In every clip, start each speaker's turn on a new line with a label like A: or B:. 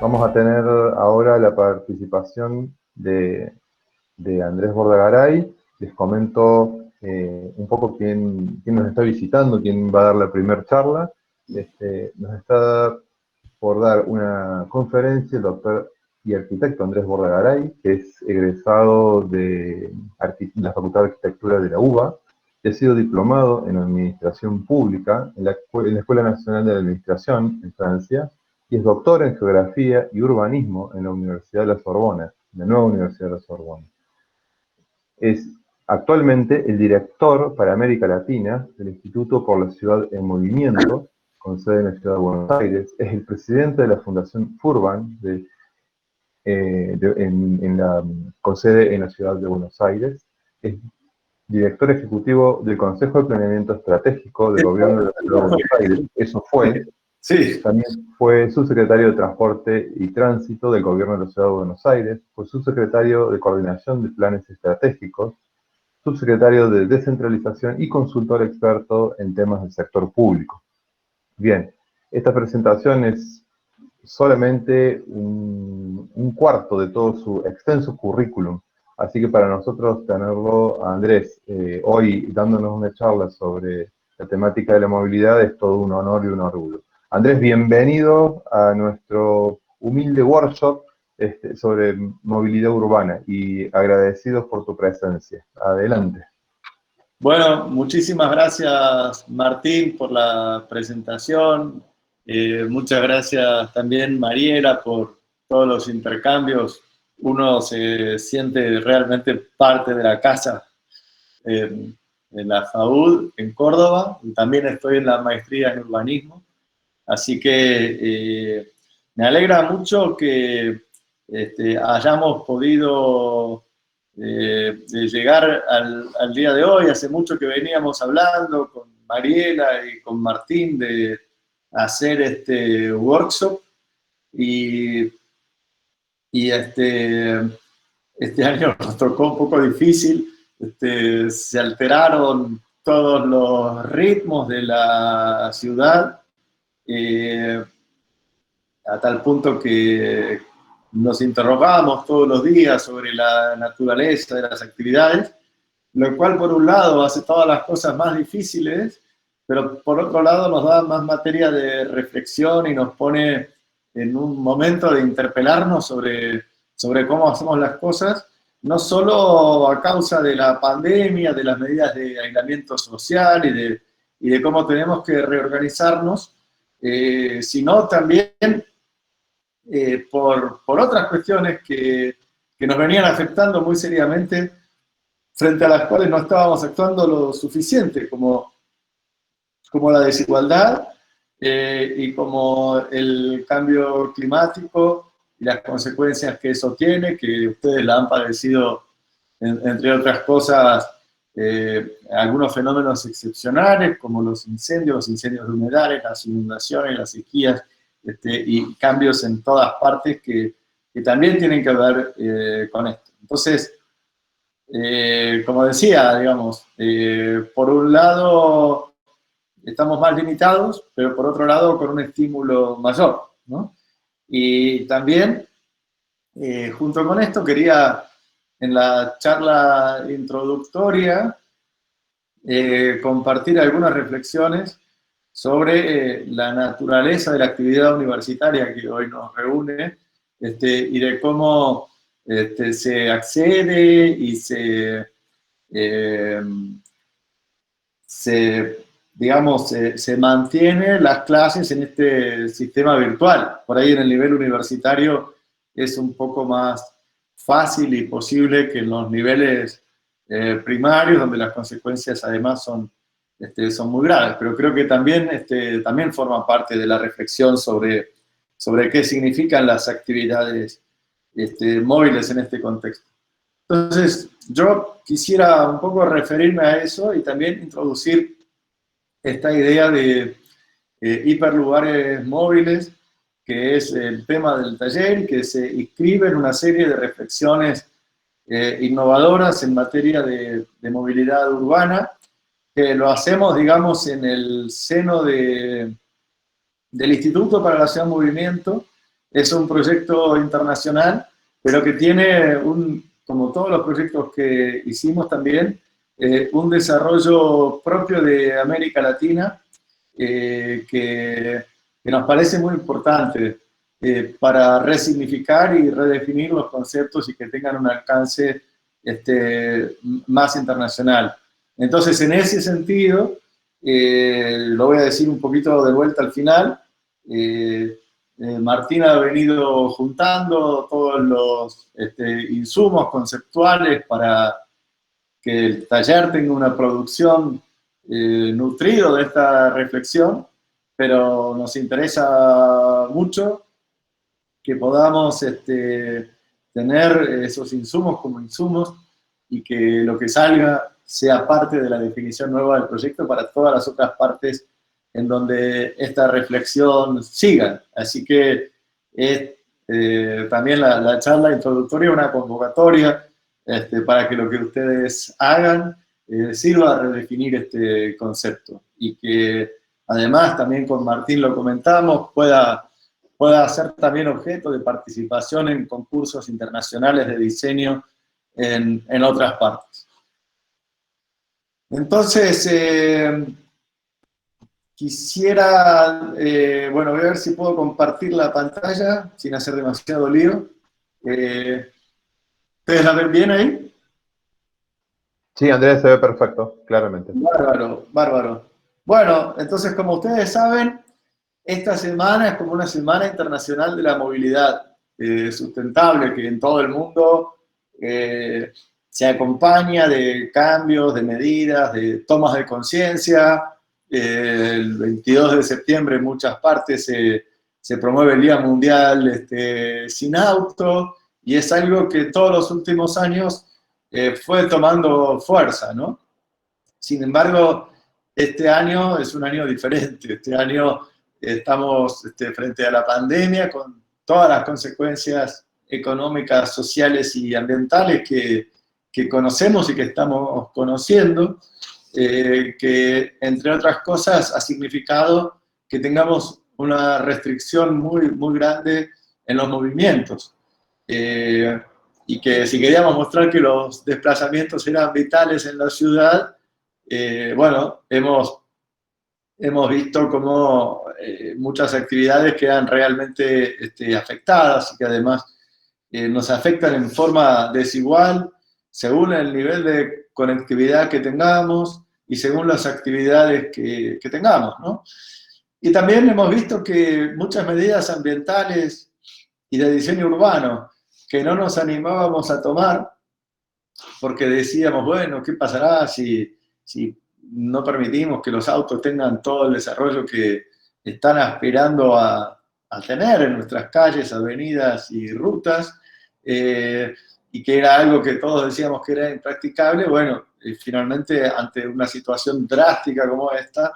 A: Vamos a tener ahora la participación de Andrés Bordagaray. Les comento un poco quién nos está visitando, quién va a dar la primera charla. Nos está por dar una conferencia el doctor y arquitecto Andrés Bordagaray, que es egresado de la Facultad de Arquitectura de la UBA, y ha sido diplomado en Administración Pública en la Escuela Nacional de la Administración en Francia, y es doctor en Geografía y Urbanismo en la Universidad de la Sorbona, la nueva Universidad de la Sorbona. Es actualmente el director para América Latina del Instituto por la Ciudad en Movimiento, con sede en la Ciudad de Buenos Aires. Es el presidente de la Fundación Furban, con sede en la Ciudad de Buenos Aires. Es director ejecutivo del Consejo de Planeamiento Estratégico del Gobierno de la Ciudad de Buenos Aires. Eso fue.
B: Sí.
A: También fue subsecretario de Transporte y Tránsito del Gobierno de la Ciudad de Buenos Aires. Fue subsecretario de Coordinación de Planes Estratégicos, subsecretario de Descentralización y consultor experto en temas del sector público. Bien, esta presentación es solamente un cuarto de todo su extenso currículum, así que para nosotros tenerlo a Andrés hoy dándonos una charla sobre la temática de la movilidad es todo un honor y un orgullo. Andrés, bienvenido a nuestro humilde workshop sobre movilidad urbana y agradecidos por tu presencia. Adelante.
B: Bueno, muchísimas gracias, Martín, por la presentación. Muchas gracias también, Mariela, por todos los intercambios. Uno se siente realmente parte de la casa en la FAUD, en Córdoba, y también estoy en la maestría en urbanismo. Así que me alegra mucho que hayamos podido llegar al día de hoy. Hace mucho que veníamos hablando con Mariela y con Martín de hacer este workshop y este año nos tocó un poco difícil. Se alteraron todos los ritmos de la ciudad, a tal punto que nos interrogábamos todos los días sobre la naturaleza de las actividades, lo cual por un lado hace todas las cosas más difíciles, pero por otro lado nos da más materia de reflexión y nos pone en un momento de interpelarnos sobre cómo hacemos las cosas, no solo a causa de la pandemia, de las medidas de aislamiento social y de cómo tenemos que reorganizarnos, sino también por otras cuestiones que nos venían afectando muy seriamente, frente a las cuales no estábamos actuando lo suficiente, como la desigualdad y como el cambio climático y las consecuencias que eso tiene, que ustedes la han padecido, entre otras cosas, algunos fenómenos excepcionales, como los incendios de humedales, las inundaciones, las sequías, y cambios en todas partes que también tienen que ver con esto. Entonces, como decía, digamos, por un lado estamos más limitados, pero por otro lado con un estímulo mayor, ¿no? Y también, junto con esto, quería en la charla introductoria compartir algunas reflexiones sobre la naturaleza de la actividad universitaria que hoy nos reúne, y de cómo se accede y se mantiene las clases en este sistema virtual. Por ahí en el nivel universitario es un poco más fácil y posible que en los niveles primarios, donde las consecuencias además son muy graves, pero creo que también forma parte de la reflexión sobre qué significan las actividades móviles en este contexto. Entonces, yo quisiera un poco referirme a eso y también introducir esta idea de hiperlugares móviles, que es el tema del taller y que se inscribe en una serie de reflexiones innovadoras en materia de movilidad urbana, que lo hacemos, digamos, en el seno del Instituto para la Ciudad en Movimiento, es un proyecto internacional, pero que tiene, como todos los proyectos que hicimos también, un desarrollo propio de América Latina, que nos parece muy importante para resignificar y redefinir los conceptos y que tengan un alcance más internacional. Entonces, en ese sentido, lo voy a decir un poquito de vuelta al final, Martín ha venido juntando todos los insumos conceptuales para que el taller tenga una producción nutrido de esta reflexión, pero nos interesa mucho que podamos tener esos insumos como insumos y que lo que salga sea parte de la definición nueva del proyecto para todas las otras partes en donde esta reflexión siga. Así que también la charla introductoria es una convocatoria para que lo que ustedes hagan sirva a redefinir este concepto y que además también con Martín lo comentamos, pueda ser también objeto de participación en concursos internacionales de diseño en otras partes. Entonces, quisiera, bueno, voy a ver si puedo compartir la pantalla sin hacer demasiado lío. ¿Ustedes la ven bien ahí?
A: Sí, Andrés, se ve perfecto, claramente.
B: Bárbaro, bárbaro. Bueno, entonces, como ustedes saben, esta semana es como una semana internacional de la movilidad sustentable, que en todo el mundo se acompaña de cambios, de medidas, de tomas de conciencia. El 22 de septiembre en muchas partes se promueve el Día Mundial sin auto, y es algo que todos los últimos años fue tomando fuerza, ¿no? Sin embargo, este año es un año diferente. Este año estamos frente a la pandemia con todas las consecuencias económicas, sociales y ambientales que conocemos y que estamos conociendo, que entre otras cosas ha significado que tengamos una restricción muy, muy grande en los movimientos. Y que si queríamos mostrar que los desplazamientos eran vitales en la ciudad, bueno, hemos visto cómo muchas actividades quedan realmente afectadas y que además nos afectan en forma desigual según el nivel de conectividad que tengamos y según las actividades que tengamos, ¿no? Y también hemos visto que muchas medidas ambientales y de diseño urbano que no nos animábamos a tomar porque decíamos, bueno, ¿qué pasará si no permitimos que los autos tengan todo el desarrollo que están aspirando a tener en nuestras calles, avenidas y rutas? Y que era algo que todos decíamos que era impracticable. Bueno, finalmente, ante una situación drástica como esta,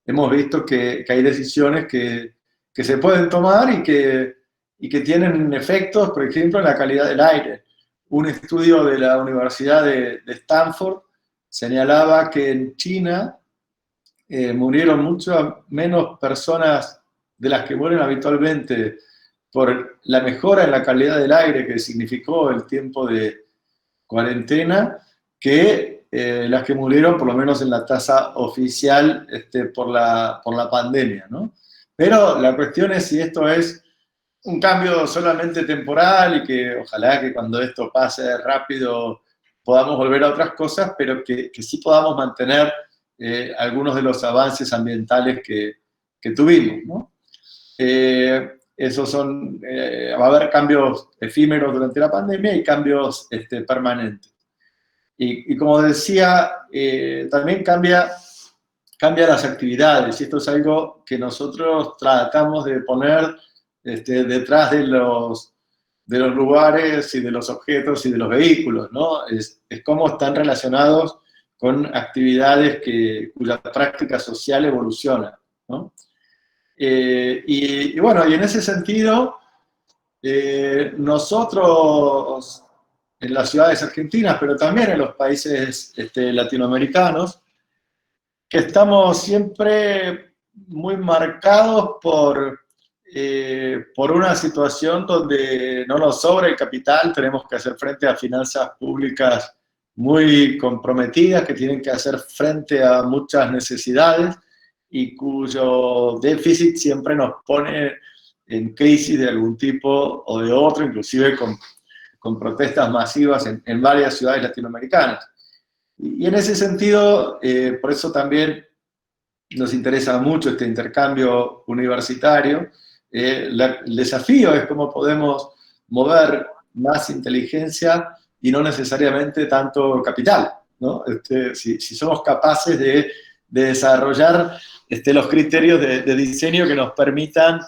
B: hemos visto que hay decisiones que se pueden tomar y que tienen efectos, por ejemplo, en la calidad del aire. Un estudio de la Universidad de Stanford señalaba que en China murieron muchas menos personas de las que mueren habitualmente por la mejora en la calidad del aire que significó el tiempo de cuarentena, que las que murieron por lo menos en la tasa oficial por la pandemia, ¿no? Pero la cuestión es si esto es un cambio solamente temporal y que ojalá que cuando esto pase rápido podamos volver a otras cosas, pero que sí podamos mantener algunos de los avances ambientales que tuvimos, ¿no? Esos son, va a haber cambios efímeros durante la pandemia y cambios permanentes. Y como decía, también cambia las actividades, y esto es algo que nosotros tratamos de poner detrás de los lugares y de los objetos y de los vehículos, ¿no? Es cómo están relacionados con actividades cuya práctica social evoluciona, ¿no? Y bueno, y en ese sentido, nosotros en las ciudades argentinas, pero también en los países latinoamericanos, que estamos siempre muy marcados por por una situación donde no nos sobra el capital, tenemos que hacer frente a finanzas públicas muy comprometidas, que tienen que hacer frente a muchas necesidades y cuyo déficit siempre nos pone en crisis de algún tipo o de otro, inclusive con protestas masivas en varias ciudades latinoamericanas. Y en ese sentido, por eso también nos interesa mucho este intercambio universitario. El desafío es cómo podemos mover más inteligencia y no necesariamente tanto capital, ¿no? Si somos capaces de desarrollar los criterios de diseño que nos permitan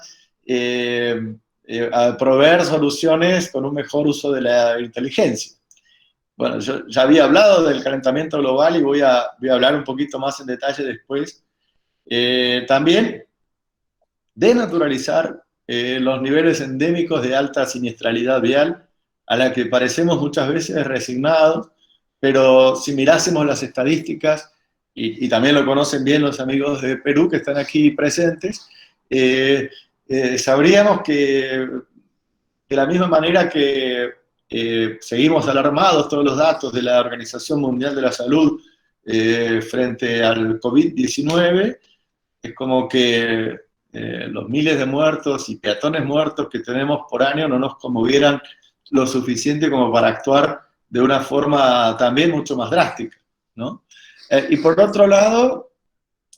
B: proveer soluciones con un mejor uso de la inteligencia. Bueno, yo ya había hablado del calentamiento global y voy a hablar un poquito más en detalle después. También de naturalizar los niveles endémicos de alta siniestralidad vial, a la que parecemos muchas veces resignados, pero si mirásemos las estadísticas, y también lo conocen bien los amigos de Perú que están aquí presentes, sabríamos que de la misma manera que seguimos alarmados todos los datos de la Organización Mundial de la Salud frente al COVID-19, es como que los miles de muertos y peatones muertos que tenemos por año no nos conmovieran lo suficiente como para actuar de una forma también mucho más drástica, ¿no? Y por otro lado,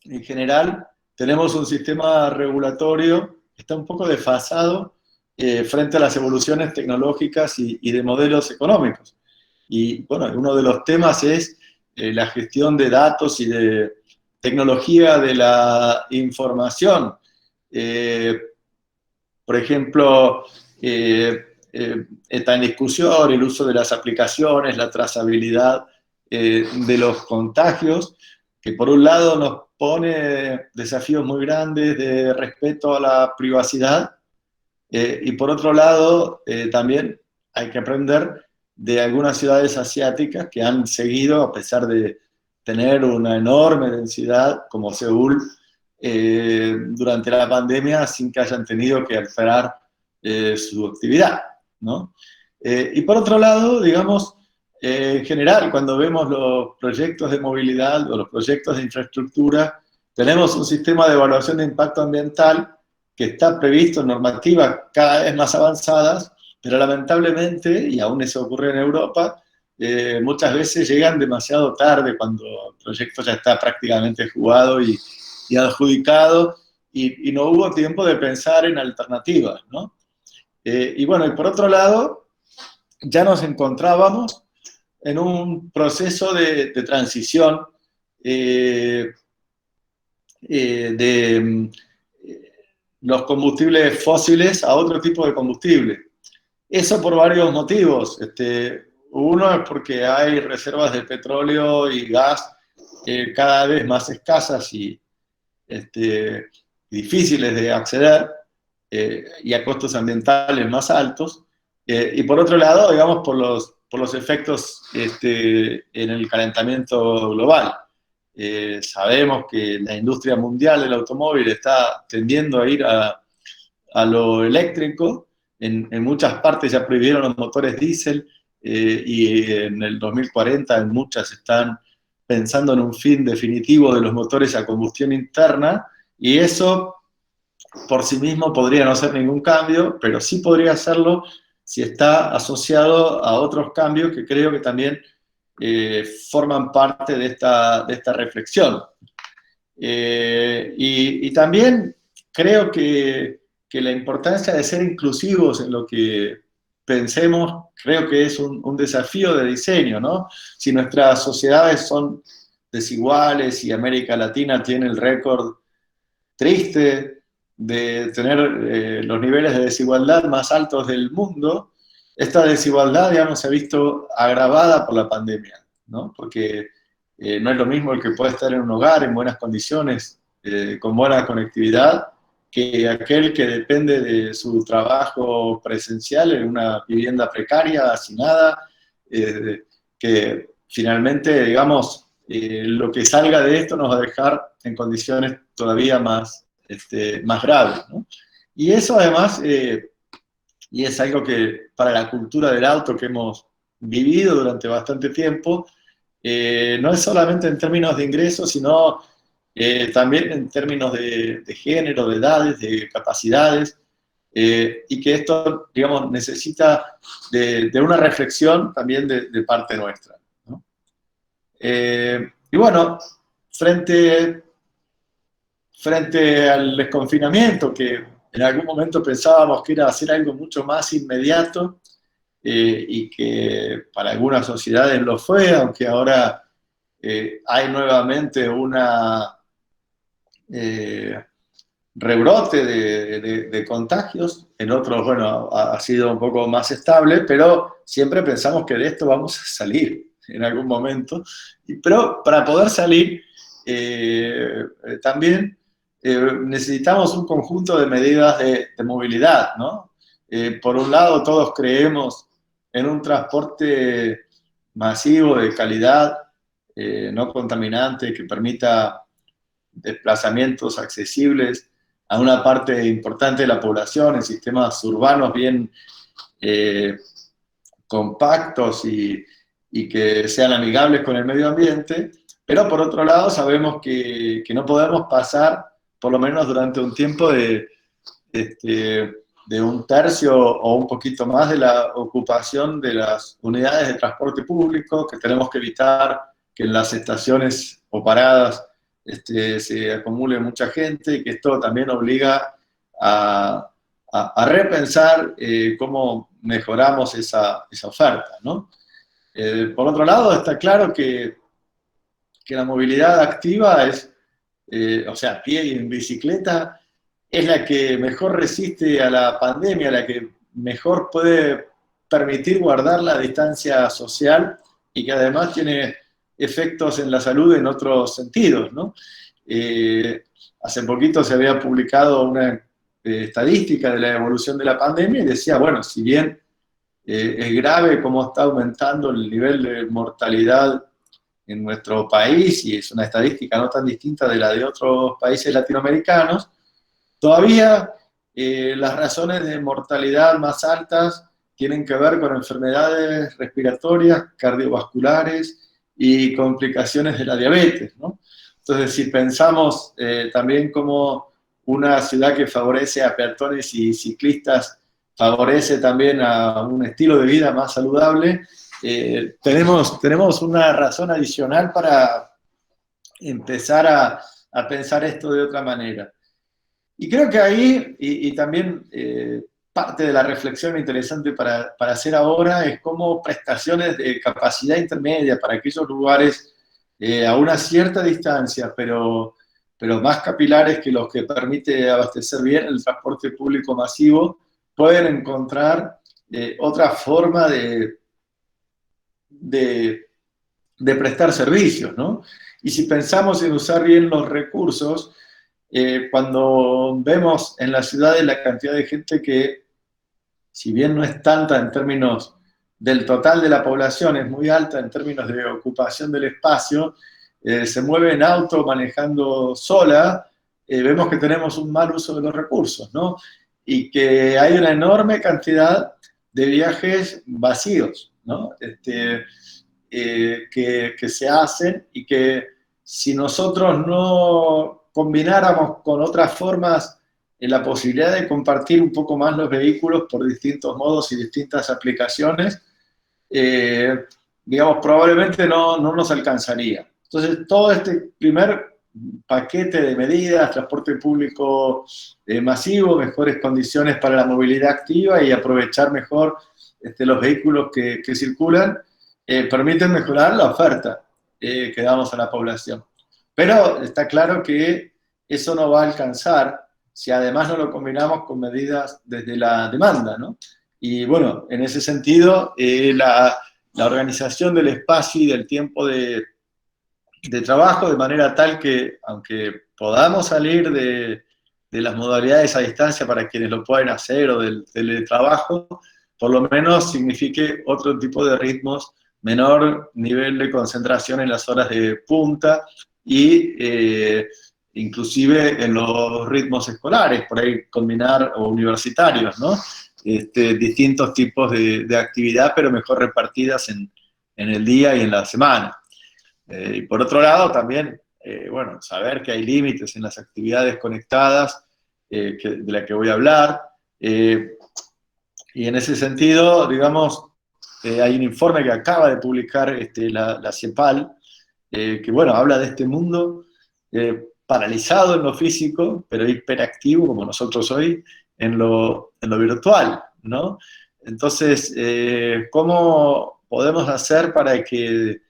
B: en general, tenemos un sistema regulatorio que está un poco desfasado frente a las evoluciones tecnológicas y de modelos económicos. Y bueno, uno de los temas es la gestión de datos y de tecnología de la información. Por ejemplo, está en discusión el uso de las aplicaciones, la trazabilidad de los contagios, que por un lado nos pone desafíos muy grandes de respeto a la privacidad, y por otro lado también hay que aprender de algunas ciudades asiáticas que han seguido, a pesar de tener una enorme densidad, como Seúl, durante la pandemia, sin que hayan tenido que alterar su actividad, ¿no? Y por otro lado, digamos, en general, cuando vemos los proyectos de movilidad o los proyectos de infraestructura, tenemos un sistema de evaluación de impacto ambiental que está previsto en normativas cada vez más avanzadas, pero lamentablemente, y aún eso ocurre en Europa, muchas veces llegan demasiado tarde cuando el proyecto ya está prácticamente jugado y adjudicado, y no hubo tiempo de pensar en alternativas, ¿no? Y bueno, y por otro lado, ya nos encontrábamos en un proceso de transición de los combustibles fósiles a otro tipo de combustible. Eso por varios motivos. Uno es porque hay reservas de petróleo y gas cada vez más escasas y difíciles de acceder y a costos ambientales más altos. Y por otro lado, digamos, por los efectos en el calentamiento global. Sabemos que la industria mundial del automóvil está tendiendo a ir a lo eléctrico. En muchas partes ya prohibieron los motores diésel y en el 2040 en muchas están pensando en un fin definitivo de los motores a combustión interna, y eso por sí mismo podría no hacer ningún cambio, pero sí podría hacerlo si está asociado a otros cambios que creo que también forman parte de esta reflexión. Y también creo que la importancia de ser inclusivos en lo que pensemos, creo que es un desafío de diseño, ¿no? Si nuestras sociedades son desiguales y América Latina tiene el récord triste de tener los niveles de desigualdad más altos del mundo, esta desigualdad, digamos, se ha visto agravada por la pandemia, ¿no? Porque no es lo mismo el que puede estar en un hogar en buenas condiciones, con buena conectividad, que aquel que depende de su trabajo presencial en una vivienda precaria, hacinada, que finalmente, digamos, lo que salga de esto nos va a dejar en condiciones todavía más graves, ¿no? Y eso además, y es algo que para la cultura del auto que hemos vivido durante bastante tiempo, no es solamente en términos de ingresos, sino también en términos de género, de edades, de capacidades, y que esto, digamos, necesita de una reflexión también de parte nuestra, ¿no? Y bueno, frente al desconfinamiento, que en algún momento pensábamos que era hacer algo mucho más inmediato, y que para algunas sociedades lo fue, aunque ahora hay nuevamente una rebrote de contagios, en otros, bueno, ha sido un poco más estable, pero siempre pensamos que de esto vamos a salir en algún momento, pero para poder salir también necesitamos un conjunto de medidas de movilidad, ¿no? Por un lado, todos creemos en un transporte masivo de calidad, no contaminante, que permita desplazamientos accesibles a una parte importante de la población, en sistemas urbanos bien compactos y que sean amigables con el medio ambiente, pero por otro lado sabemos que no podemos pasar, por lo menos durante un tiempo, de un tercio o un poquito más de la ocupación de las unidades de transporte público, que tenemos que evitar que en las estaciones o paradas se acumule mucha gente, y que esto también obliga a repensar cómo mejoramos esa oferta, ¿no? Por otro lado, está claro que la movilidad activa es, o sea, a pie y en bicicleta, es la que mejor resiste a la pandemia, la que mejor puede permitir guardar la distancia social y que además tiene efectos en la salud en otros sentidos, ¿no? Hace poquito se había publicado una estadística de la evolución de la pandemia y decía, bueno, si bien es grave cómo está aumentando el nivel de mortalidad en nuestro país, y es una estadística no tan distinta de la de otros países latinoamericanos, todavía las razones de mortalidad más altas tienen que ver con enfermedades respiratorias, cardiovasculares y complicaciones de la diabetes, ¿no? Entonces, si pensamos también como una ciudad que favorece a peatones y ciclistas, favorece también a un estilo de vida más saludable, tenemos una razón adicional para empezar a pensar esto de otra manera. Y creo que ahí, y también parte de la reflexión interesante para hacer ahora, es cómo prestaciones de capacidad intermedia para aquellos lugares a una cierta distancia, pero más capilares que los que permite abastecer bien el transporte público masivo, pueden encontrar otra forma de prestar servicios, ¿no? Y si pensamos en usar bien los recursos, cuando vemos en las ciudades la cantidad de gente que, si bien no es tanta en términos del total de la población, es muy alta en términos de ocupación del espacio, se mueve en auto manejando sola, vemos que tenemos un mal uso de los recursos, ¿no? Y que hay una enorme cantidad de viajes vacíos, ¿no? Que se hacen, y que si nosotros no combináramos con otras formas en la posibilidad de compartir un poco más los vehículos por distintos modos y distintas aplicaciones, digamos, probablemente no nos alcanzaría. Entonces, todo este primer paquete de medidas, transporte público masivo, mejores condiciones para la movilidad activa y aprovechar mejor los vehículos que circulan, permiten mejorar la oferta que damos a la población. Pero está claro que eso no va a alcanzar si además no lo combinamos con medidas desde la demanda, ¿no? Y bueno, en ese sentido, la organización del espacio y del tiempo de trabajo, de manera tal que, aunque podamos salir de las modalidades a distancia para quienes lo pueden hacer, o del teletrabajo, por lo menos signifique otro tipo de ritmos, menor nivel de concentración en las horas de punta, y inclusive en los ritmos escolares, por ahí combinar, o universitarios, ¿no? Distintos tipos de actividad, pero mejor repartidas en el día y en la semana. Y por otro lado, también, bueno, saber que hay límites en las actividades conectadas, de las que voy a hablar, y en ese sentido, digamos, hay un informe que acaba de publicar la CEPAL, que, bueno, habla de este mundo paralizado en lo físico, pero hiperactivo, como nosotros hoy, en lo virtual, ¿no? Entonces, ¿cómo podemos hacer para que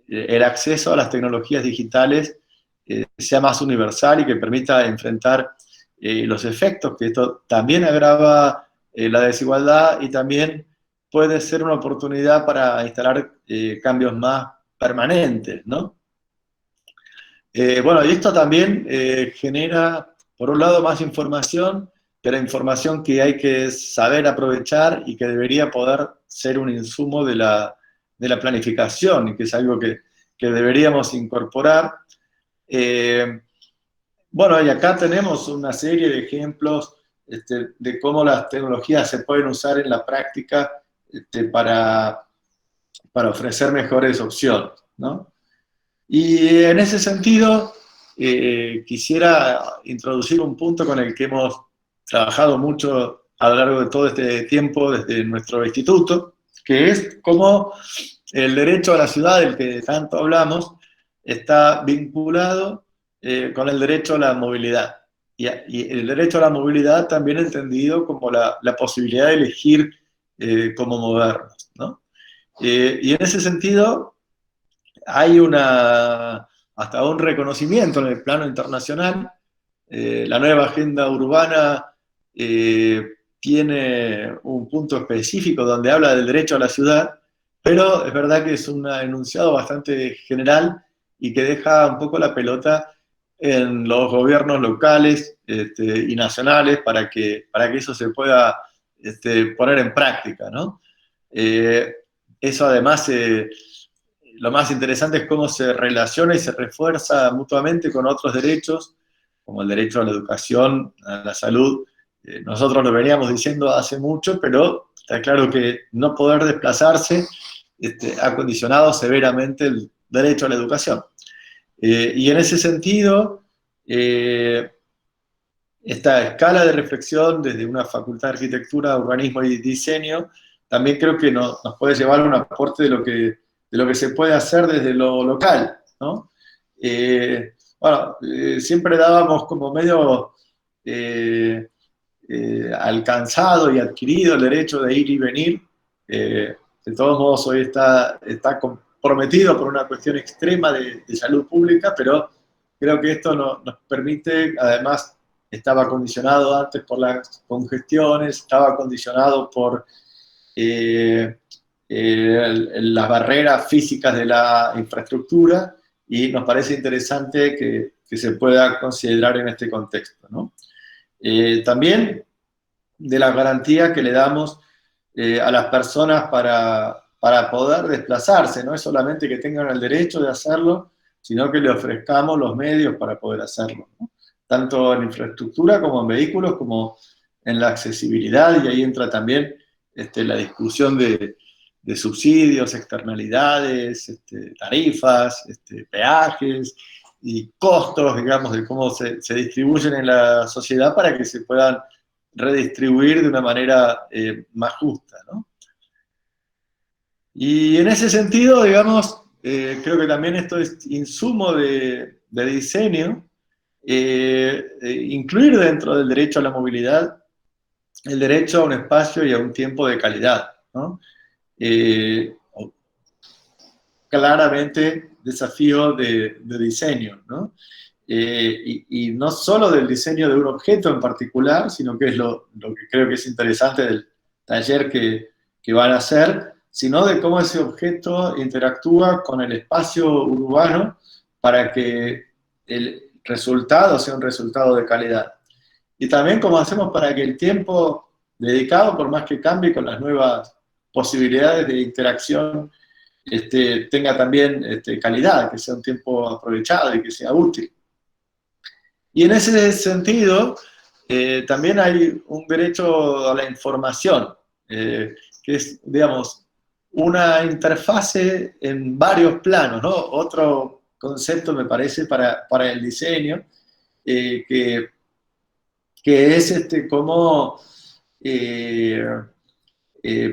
B: el acceso a las tecnologías digitales sea más universal y que permita enfrentar los efectos, que esto también agrava la desigualdad y también puede ser una oportunidad para instalar cambios más permanentes, ¿no? Bueno, y esto también genera, por un lado, más información, pero información que hay que saber aprovechar y que debería poder ser un insumo de la planificación, y que es algo que deberíamos incorporar. Bueno, y acá tenemos una serie de ejemplos de cómo las tecnologías se pueden usar en la práctica para ofrecer mejores opciones, ¿no? Y en ese sentido, quisiera introducir un punto con el que hemos trabajado mucho a lo largo de todo este tiempo desde nuestro instituto, que es cómo el derecho a la ciudad, del que tanto hablamos, está vinculado con el derecho a la movilidad. Y el derecho a la movilidad también entendido como la posibilidad de elegir cómo movernos, ¿no? Y en ese sentido, hay hasta un reconocimiento en el plano internacional. La nueva agenda urbana tiene un punto específico donde habla del derecho a la ciudad, pero es verdad que es un enunciado bastante general y que deja un poco la pelota en los gobiernos locales y nacionales para que eso se pueda poner en práctica, ¿no? Eso además, lo más interesante es cómo se relaciona y se refuerza mutuamente con otros derechos, como el derecho a la educación, a la salud. Nosotros lo veníamos diciendo hace mucho, pero está claro que no poder desplazarse ha condicionado severamente el derecho a la educación. Y en ese sentido, esta escala de reflexión desde una facultad de arquitectura, urbanismo y diseño, también creo que nos puede llevar a un aporte de lo que se puede hacer desde lo local, ¿no? Bueno, siempre dábamos como medio alcanzado y adquirido el derecho de ir y venir. De todos modos, hoy está comprometido por una cuestión extrema de salud pública, pero creo que esto nos permite, además, estaba condicionado antes por las congestiones, estaba condicionado por las barreras físicas de la infraestructura, y nos parece interesante que se pueda considerar en este contexto, ¿no? También de la garantía que le damos a las personas para poder desplazarse, no es solamente que tengan el derecho de hacerlo, sino que le ofrezcamos los medios para poder hacerlo, ¿no? Tanto en infraestructura como en vehículos, como en la accesibilidad, y ahí entra también la discusión de subsidios, externalidades, tarifas, peajes y costos, digamos, de cómo se distribuyen en la sociedad para que se puedan redistribuir de una manera más justa, ¿no? Y en ese sentido, digamos, creo que también esto es insumo de diseño, incluir dentro del derecho a la movilidad el derecho a un espacio y a un tiempo de calidad, ¿no? Claramente desafío de diseño, ¿no? Y no solo del diseño de un objeto en particular, sino que es lo que creo que es interesante del taller que van a hacer, sino de cómo ese objeto interactúa con el espacio urbano para que el resultado sea un resultado de calidad. Y también cómo hacemos para que el tiempo dedicado, por más que cambie con las nuevas posibilidades de interacción, tenga también calidad, que sea un tiempo aprovechado y que sea útil. Y en ese sentido, también hay un derecho a la información, que es, digamos, una interfase en varios planos, ¿no? Otro concepto, me parece, para el diseño, que es cómo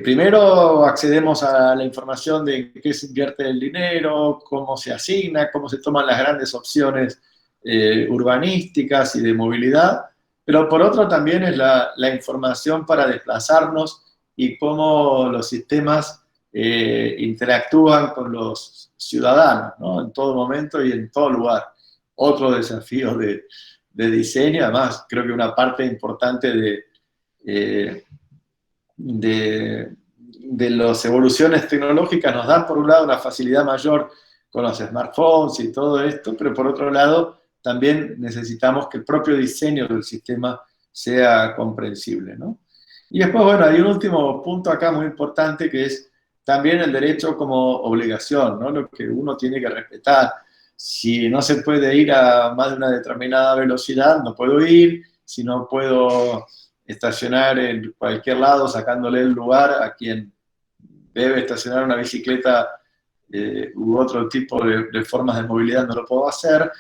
B: primero accedemos a la información de en qué se invierte el dinero, cómo se asigna, cómo se toman las grandes opciones urbanísticas y de movilidad, pero por otro también es la información para desplazarnos y cómo los sistemas interactúan con los ciudadanos, ¿no? En todo momento y en todo lugar. Otro desafío de diseño, además creo que una parte importante eh, de las evoluciones tecnológicas nos dan por un lado una facilidad mayor con los smartphones y todo esto, pero por otro lado también necesitamos que el propio diseño del sistema sea comprensible, ¿no? Y después, bueno, hay un último punto acá muy importante que es también el derecho como obligación, ¿no? Lo que uno tiene que respetar. Si no se puede ir a más de una determinada velocidad, no puedo ir. Si no puedo estacionar en cualquier lado sacándole el lugar a quien debe estacionar una bicicleta u otro tipo de formas de movilidad, no lo puedo hacer.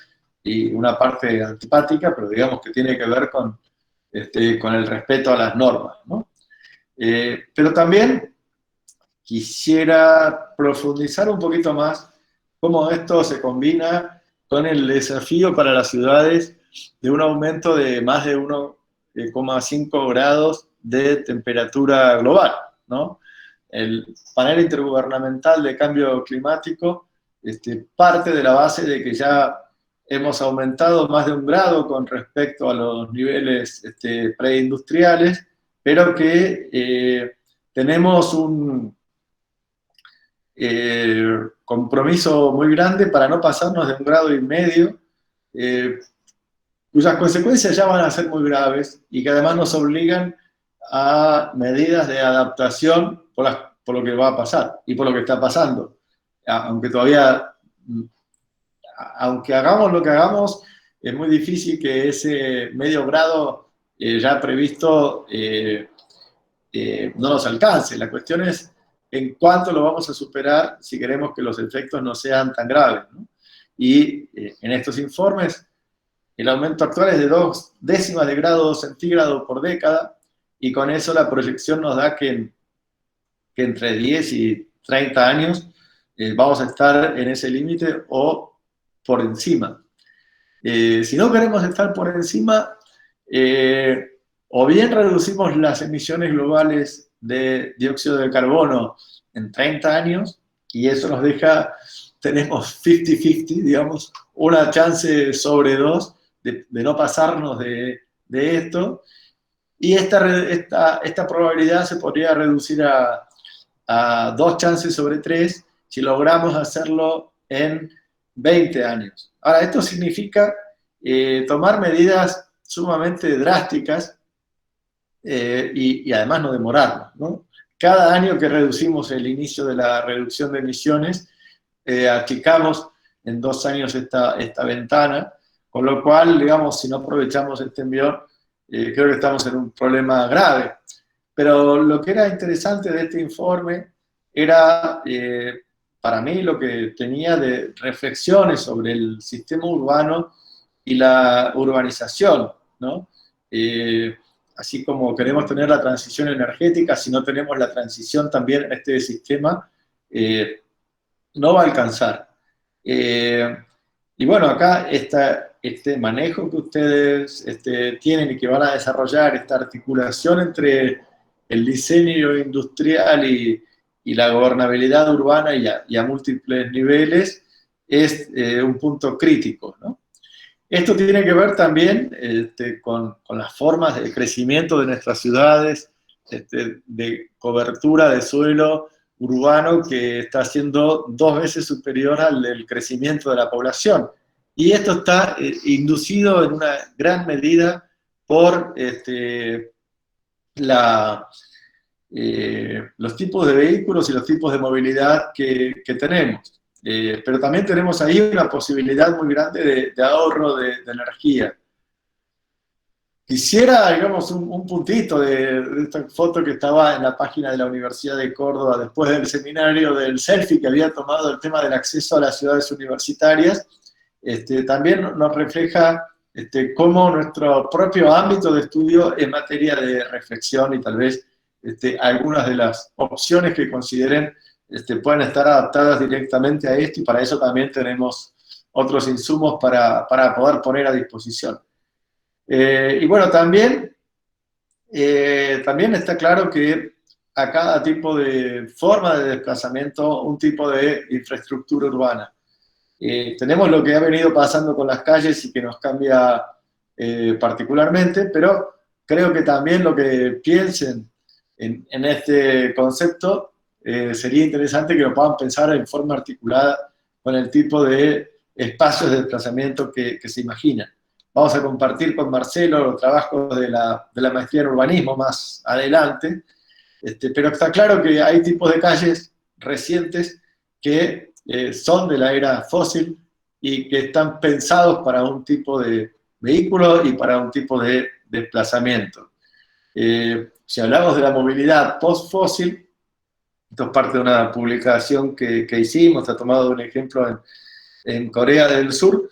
B: Y una parte antipática, pero digamos que tiene que ver con el respeto a las normas, ¿no? Pero también quisiera profundizar un poquito más cómo esto se combina con el desafío para las ciudades de un aumento de más de 1,5 grados de temperatura global, ¿no? El panel intergubernamental de cambio climático parte de la base de que ya hemos aumentado más de 1 grado con respecto a los niveles preindustriales, pero que tenemos un compromiso muy grande para no pasarnos de 1,5 grados, cuyas consecuencias ya van a ser muy graves y que además nos obligan a medidas de adaptación por lo que va a pasar y por lo que está pasando. Aunque todavía, aunque hagamos lo que hagamos, es muy difícil que ese medio grado ya previsto no nos alcance. La cuestión es en cuánto lo vamos a superar si queremos que los efectos no sean tan graves, ¿no? Y en estos informes, el aumento actual es de 0,2 de grado centígrado por década, y con eso la proyección nos da que entre 10 y 30 años vamos a estar en ese límite o por encima. Si no queremos estar por encima, o bien reducimos las emisiones globales de dióxido de carbono en 30 años, y eso nos deja, tenemos 50-50, digamos, una chance sobre 2 de no pasarnos de esto, y esta probabilidad se podría reducir a 2 chances sobre 3 si logramos hacerlo en 20 años. Ahora, esto significa tomar medidas sumamente drásticas y además no demorarnos, ¿no? Cada año que reducimos el inicio de la reducción de emisiones, achicamos en 2 años esta ventana, con lo cual, digamos, si no aprovechamos este envión, creo que estamos en un problema grave. Pero lo que era interesante de este informe era, para mí, lo que tenía de reflexiones sobre el sistema urbano y la urbanización, ¿no? Así como queremos tener la transición energética, si no tenemos la transición también en este sistema, no va a alcanzar. Y bueno, acá este manejo que ustedes tienen y que van a desarrollar, esta articulación entre el diseño industrial y la gobernabilidad urbana y a múltiples niveles, es un punto crítico, ¿no? Esto tiene que ver también con las formas de crecimiento de nuestras ciudades, de cobertura de suelo urbano que está siendo 2 veces superior al del crecimiento de la población. Y esto está inducido en una gran medida por los tipos de vehículos y los tipos de movilidad que tenemos. Pero también tenemos ahí una posibilidad muy grande de ahorro de energía. quisiera, digamos, un puntito de esta foto que estaba en la página de la Universidad de Córdoba después del seminario del selfie que había tomado el tema del acceso a las ciudades universitarias. También nos refleja cómo nuestro propio ámbito de estudio en materia de reflexión y tal vez algunas de las opciones que consideren pueden estar adaptadas directamente a esto, y para eso también tenemos otros insumos para poder poner a disposición. Y bueno, también está claro que a cada tipo de forma de desplazamiento, un tipo de infraestructura urbana. Tenemos lo que ha venido pasando con las calles y que nos cambia particularmente, pero creo que también lo que piensen en este concepto sería interesante que lo puedan pensar en forma articulada con el tipo de espacios de desplazamiento que se imaginan. Vamos a compartir con Marcelo los trabajos de la maestría en urbanismo más adelante, pero está claro que hay tipos de calles recientes que son de la era fósil y que están pensados para un tipo de vehículo y para un tipo de desplazamiento. Si hablamos de la movilidad post-fósil, esto es parte de una publicación que hicimos, está tomado un ejemplo en Corea del Sur.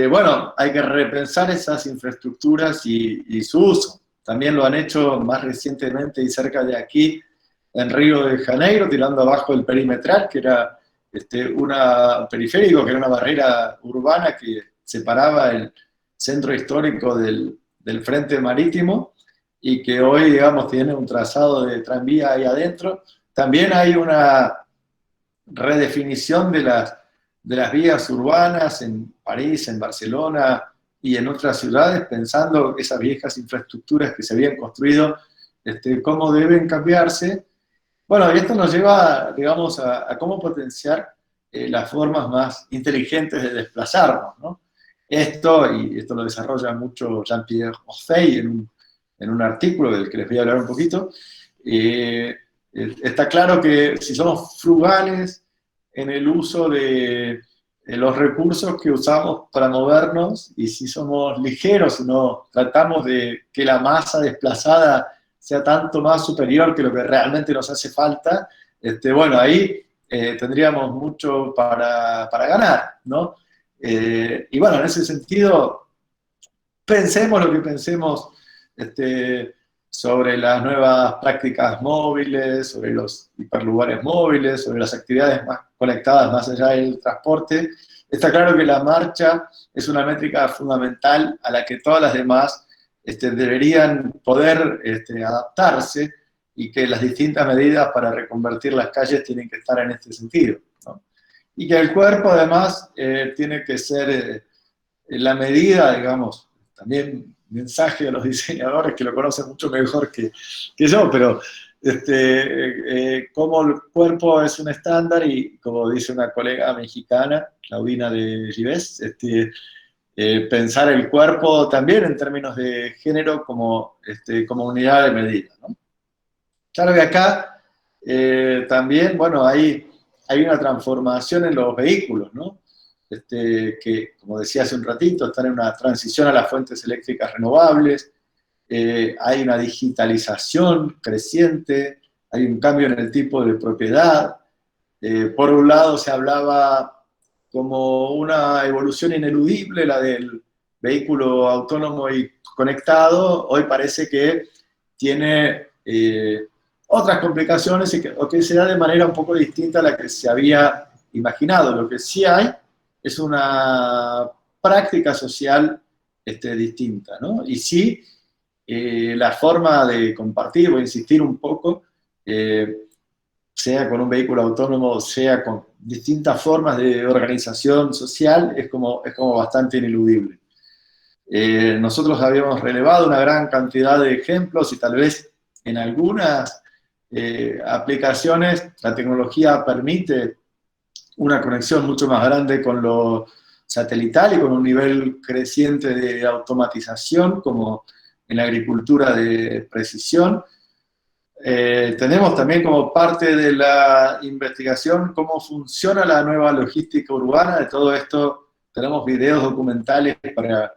B: Bueno, hay que repensar esas infraestructuras y su uso. También lo han hecho más recientemente y cerca de aquí, en Río de Janeiro, tirando abajo el perimetral, que era un periférico, que era una barrera urbana que separaba el centro histórico del frente marítimo, y que hoy, digamos, tiene un trazado de tranvía ahí adentro. También hay una redefinición de las vías urbanas en París, en Barcelona y en otras ciudades, pensando esas viejas infraestructuras que se habían construido, cómo deben cambiarse. Bueno, y esto nos lleva, digamos, a cómo potenciar las formas más inteligentes de desplazarnos, ¿no? Esto lo desarrolla mucho Jean-Pierre Orfey en un artículo del que les voy a hablar un poquito. Está claro que si somos frugales en el uso de los recursos que usamos para movernos, y si somos ligeros y no tratamos de que la masa desplazada sea tanto más superior que lo que realmente nos hace falta, bueno, ahí tendríamos mucho para ganar, ¿no? Y bueno, en ese sentido, pensemos lo que pensemos sobre las nuevas prácticas móviles, sobre los hiperlugares móviles, sobre las actividades más conectadas más allá del transporte. Está claro que la marcha es una métrica fundamental a la que todas las demás deberían poder adaptarse, y que las distintas medidas para reconvertir las calles tienen que estar en este sentido, ¿no? Y que el cuerpo además tiene que ser la medida, digamos, también mensaje a los diseñadores que lo conocen mucho mejor que yo, pero como el cuerpo es un estándar, y como dice una colega mexicana, Claudina de Rivés, pensar el cuerpo también en términos de género como unidad de medida, ¿no? Claro que acá también, bueno, hay una transformación en los vehículos, ¿no? Que, como decía hace un ratito, están en una transición a las fuentes eléctricas renovables, hay una digitalización creciente, hay un cambio en el tipo de propiedad. Por un lado se hablaba como una evolución ineludible, la del vehículo autónomo y conectado. Hoy parece que tiene otras complicaciones, o que se da de manera un poco distinta a la que se había imaginado. Lo que sí hay es una práctica social distinta, ¿no? Y sí, la forma de compartir, voy a insistir un poco, sea con un vehículo autónomo, sea con distintas formas de organización social, es como bastante ineludible. Nosotros habíamos relevado una gran cantidad de ejemplos, y tal vez en algunas aplicaciones la tecnología permite una conexión mucho más grande con lo satelital y con un nivel creciente de automatización, como en la agricultura de precisión. Tenemos también como parte de la investigación cómo funciona la nueva logística urbana. De todo esto tenemos videos documentales para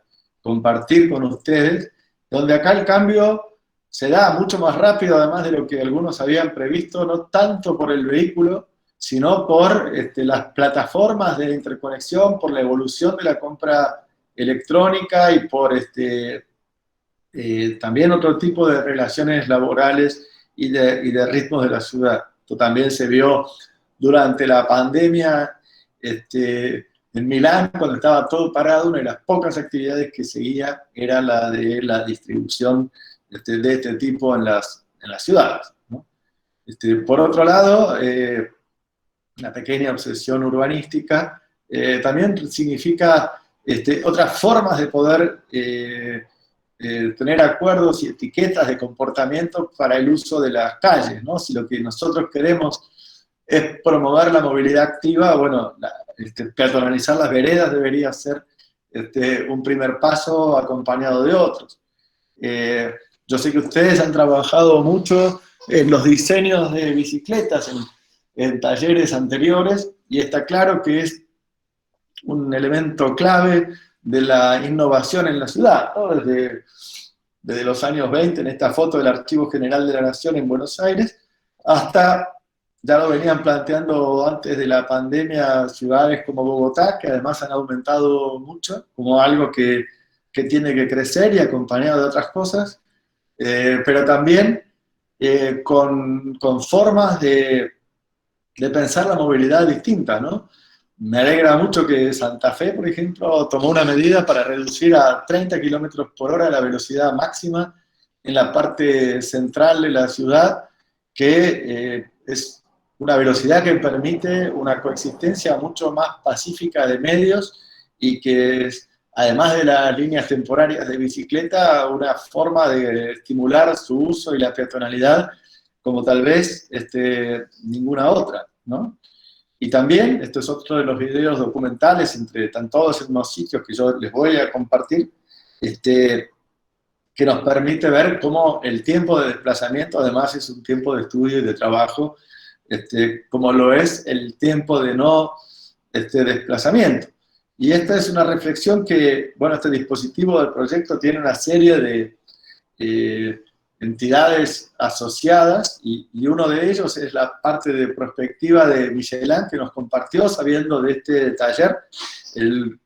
B: compartir con ustedes, donde acá el cambio se da mucho más rápido, además de lo que algunos habían previsto, no tanto por el vehículo, sino por las plataformas de interconexión, por la evolución de la compra electrónica y por también otro tipo de relaciones laborales y de ritmos de la ciudad. Esto también se vio durante la pandemia en Milán, cuando estaba todo parado. Una de las pocas actividades que seguía era la de la distribución de este tipo en las ciudades, ¿no? Por otro lado, una pequeña obsesión urbanística también significa otras formas de poder tener acuerdos y etiquetas de comportamiento para el uso de las calles, ¿no? Si lo que nosotros queremos es promover la movilidad activa, bueno, peatonalizar las veredas debería ser un primer paso acompañado de otros. Yo sé que ustedes han trabajado mucho en los diseños de bicicletas en talleres anteriores, y está claro que es un elemento clave de la innovación en la ciudad, ¿no? Desde los años 20, en esta foto del Archivo General de la Nación en Buenos Aires, hasta, ya lo venían planteando antes de la pandemia, ciudades como Bogotá, que además han aumentado mucho, como algo que tiene que crecer y acompañado de otras cosas, pero también con formas de pensar la movilidad distinta, ¿no? Me alegra mucho que Santa Fe, por ejemplo, tomó una medida para reducir a 30 kilómetros por hora la velocidad máxima en la parte central de la ciudad, que es una velocidad que permite una coexistencia mucho más pacífica de medios y que es, además de las líneas temporarias de bicicleta, una forma de estimular su uso y la peatonalidad como tal vez ninguna otra, ¿no? Y también, esto es otro de los videos documentales, están todos en unos sitios que yo les voy a compartir, que nos permite ver cómo el tiempo de desplazamiento además es un tiempo de estudio y de trabajo, como lo es el tiempo de no desplazamiento. Y esta es una reflexión que, bueno, este dispositivo del proyecto tiene una serie de entidades asociadas, y uno de ellos es la parte de prospectiva de Michelin, que nos compartió, sabiendo de este taller, el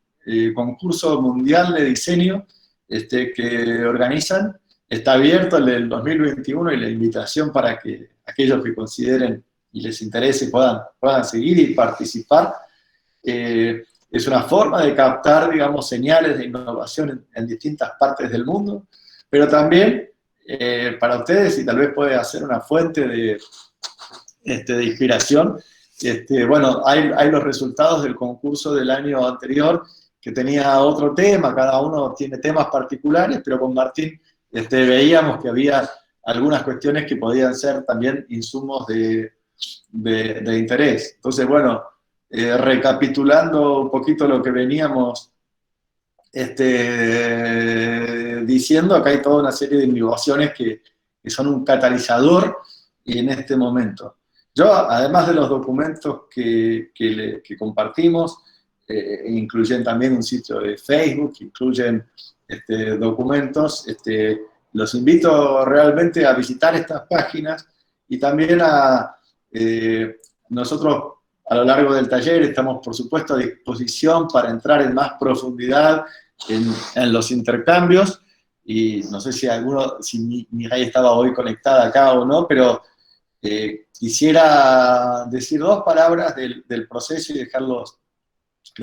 B: concurso mundial de diseño que organizan. Está abierto el del 2021 y la invitación para que aquellos que consideren y les interese puedan seguir y participar. Es una forma de captar, digamos, señales de innovación en distintas partes del mundo, pero también para ustedes, y tal vez puede ser una fuente de inspiración. Bueno, hay los resultados del concurso del año anterior, que tenía otro tema, cada uno tiene temas particulares, pero con Martín veíamos que había algunas cuestiones que podían ser también insumos de interés. Entonces, bueno, recapitulando un poquito lo que veníamos diciendo, acá hay toda una serie de innovaciones que son un catalizador y en este momento. Yo, además de los documentos que compartimos, incluyen también un sitio de Facebook, incluyen documentos, los invito realmente a visitar estas páginas y también nosotros a lo largo del taller estamos, por supuesto, a disposición para entrar en más profundidad en los intercambios, y no sé si Mirai estaba hoy conectada acá o no, pero quisiera decir dos palabras del proceso y dejar los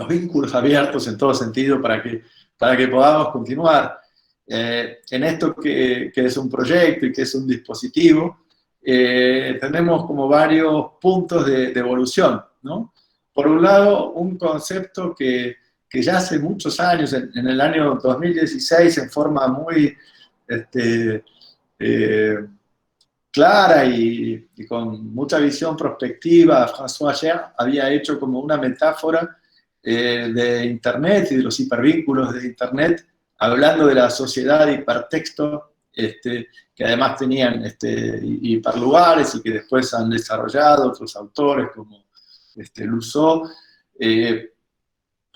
B: vínculos abiertos en todo sentido para que podamos continuar en esto que es un proyecto y que es un dispositivo. Tenemos como varios puntos de evolución, ¿no? Por un lado, un concepto que ya hace muchos años, en el año 2016, en forma muy clara y con mucha visión prospectiva, François Ayer había hecho como una metáfora de Internet y de los hipervínculos de Internet, hablando de la sociedad de hipertexto, que además tenían hiperlugares y que después han desarrollado otros autores como Luceau.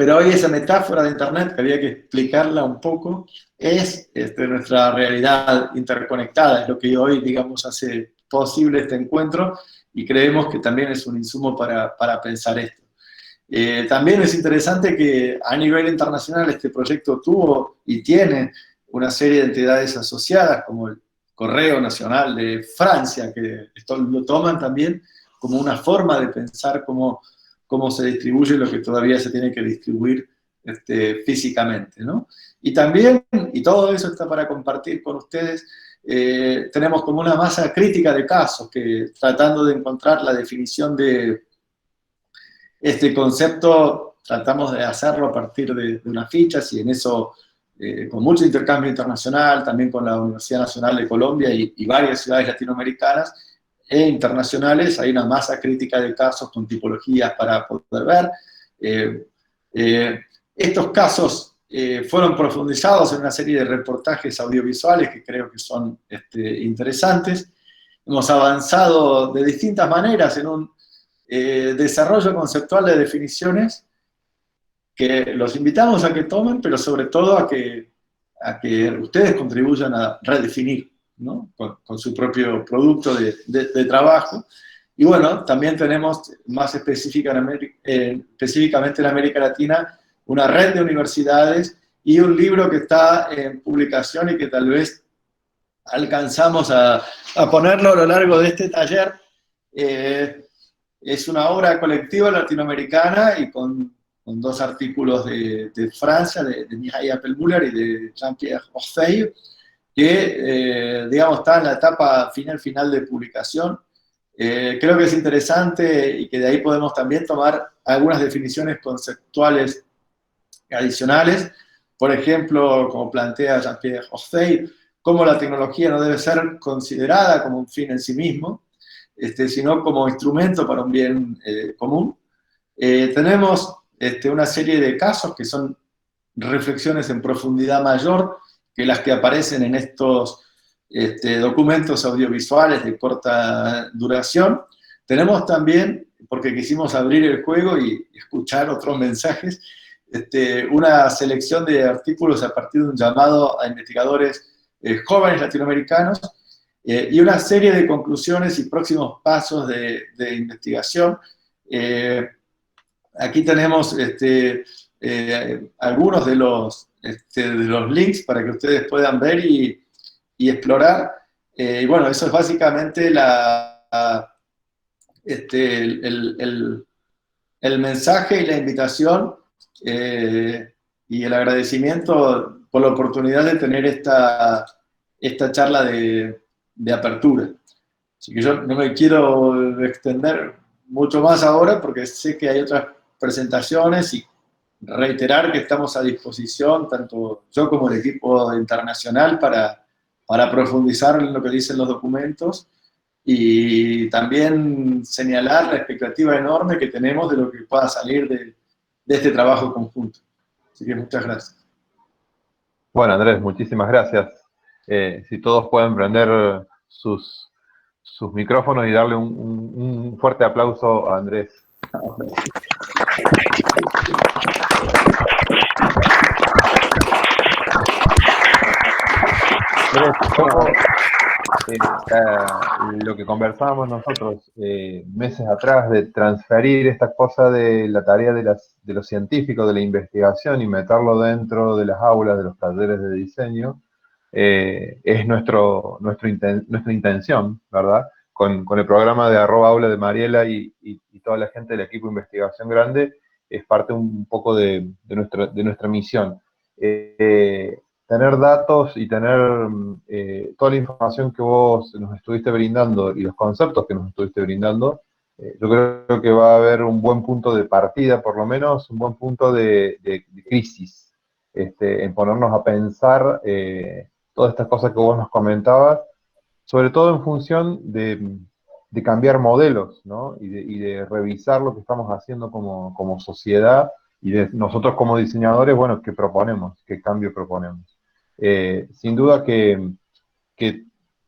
B: pero hoy esa metáfora de Internet, que había que explicarla un poco, es nuestra realidad interconectada, es lo que hoy, digamos, hace posible este encuentro, y creemos que también es un insumo para pensar esto. También es interesante que a nivel internacional este proyecto tuvo y tiene una serie de entidades asociadas, como el Correo Nacional de Francia, que esto lo toman también como una forma de pensar cómo se distribuye lo que todavía se tiene que distribuir físicamente, ¿no? Y también, y todo eso está para compartir con ustedes, tenemos como una masa crítica de casos, que tratando de encontrar la definición de este concepto, tratamos de hacerlo a partir de unas fichas, y en eso, con mucho intercambio internacional, también con la Universidad Nacional de Colombia y varias ciudades latinoamericanas e internacionales, hay una masa crítica de casos con tipologías para poder ver. Estos casos fueron profundizados en una serie de reportajes audiovisuales que creo que son interesantes. Hemos avanzado de distintas maneras en un desarrollo conceptual de definiciones que los invitamos a que tomen, pero sobre todo a que ustedes contribuyan a redefinir, ¿no? Con su propio producto de trabajo. Y bueno, también tenemos más específicamente en América Latina una red de universidades y un libro que está en publicación y que tal vez alcanzamos a ponerlo a lo largo de este taller. Es una obra colectiva latinoamericana y con dos artículos de Francia, de Mihail Appelmüller y de Jean-Pierre Orfeil, que, digamos, está en la etapa final de publicación. Creo que es interesante y que de ahí podemos también tomar algunas definiciones conceptuales adicionales. Por ejemplo, como plantea Jean-Pierre Orfeil, cómo la tecnología no debe ser considerada como un fin en sí mismo, sino como instrumento para un bien común. Tenemos una serie de casos que son reflexiones en profundidad mayor que las que aparecen en estos documentos audiovisuales de corta duración. Tenemos también, porque quisimos abrir el juego y escuchar otros mensajes, una selección de artículos a partir de un llamado a investigadores jóvenes latinoamericanos, y una serie de conclusiones y próximos pasos de investigación. Aquí tenemos algunos de los links para que ustedes puedan ver y explorar. Y bueno, eso es básicamente el mensaje y la invitación, y el agradecimiento por la oportunidad de tener esta charla de apertura. Así que yo no me quiero extender mucho más ahora porque sé que hay otras presentaciones, y reiterar que estamos a disposición, tanto yo como el equipo internacional, para profundizar en lo que dicen los documentos, y también señalar la expectativa enorme que tenemos de lo que pueda salir de este trabajo conjunto. Así que muchas gracias.
A: Bueno, Andrés, muchísimas gracias. Si todos pueden prender sus micrófonos y darle un fuerte aplauso a Andrés. Andrés, lo que conversábamos nosotros meses atrás, de transferir esta cosa de la tarea de los científicos, de la investigación, y meterlo dentro de las aulas, de los talleres de diseño, es nuestra intención, ¿verdad? Con el programa de @aula de Mariela y toda la gente del equipo de investigación grande, es parte un poco de nuestra misión. Tener datos y tener toda la información que vos nos estuviste brindando y los conceptos que nos estuviste brindando, yo creo que va a haber un buen punto de partida, por lo menos un buen punto de crisis, en ponernos a pensar todas estas cosas que vos nos comentabas, sobre todo en función de cambiar modelos, ¿no? Y de revisar lo que estamos haciendo como sociedad, y de nosotros como diseñadores, bueno, ¿qué proponemos? ¿Qué cambio proponemos? Sin duda que,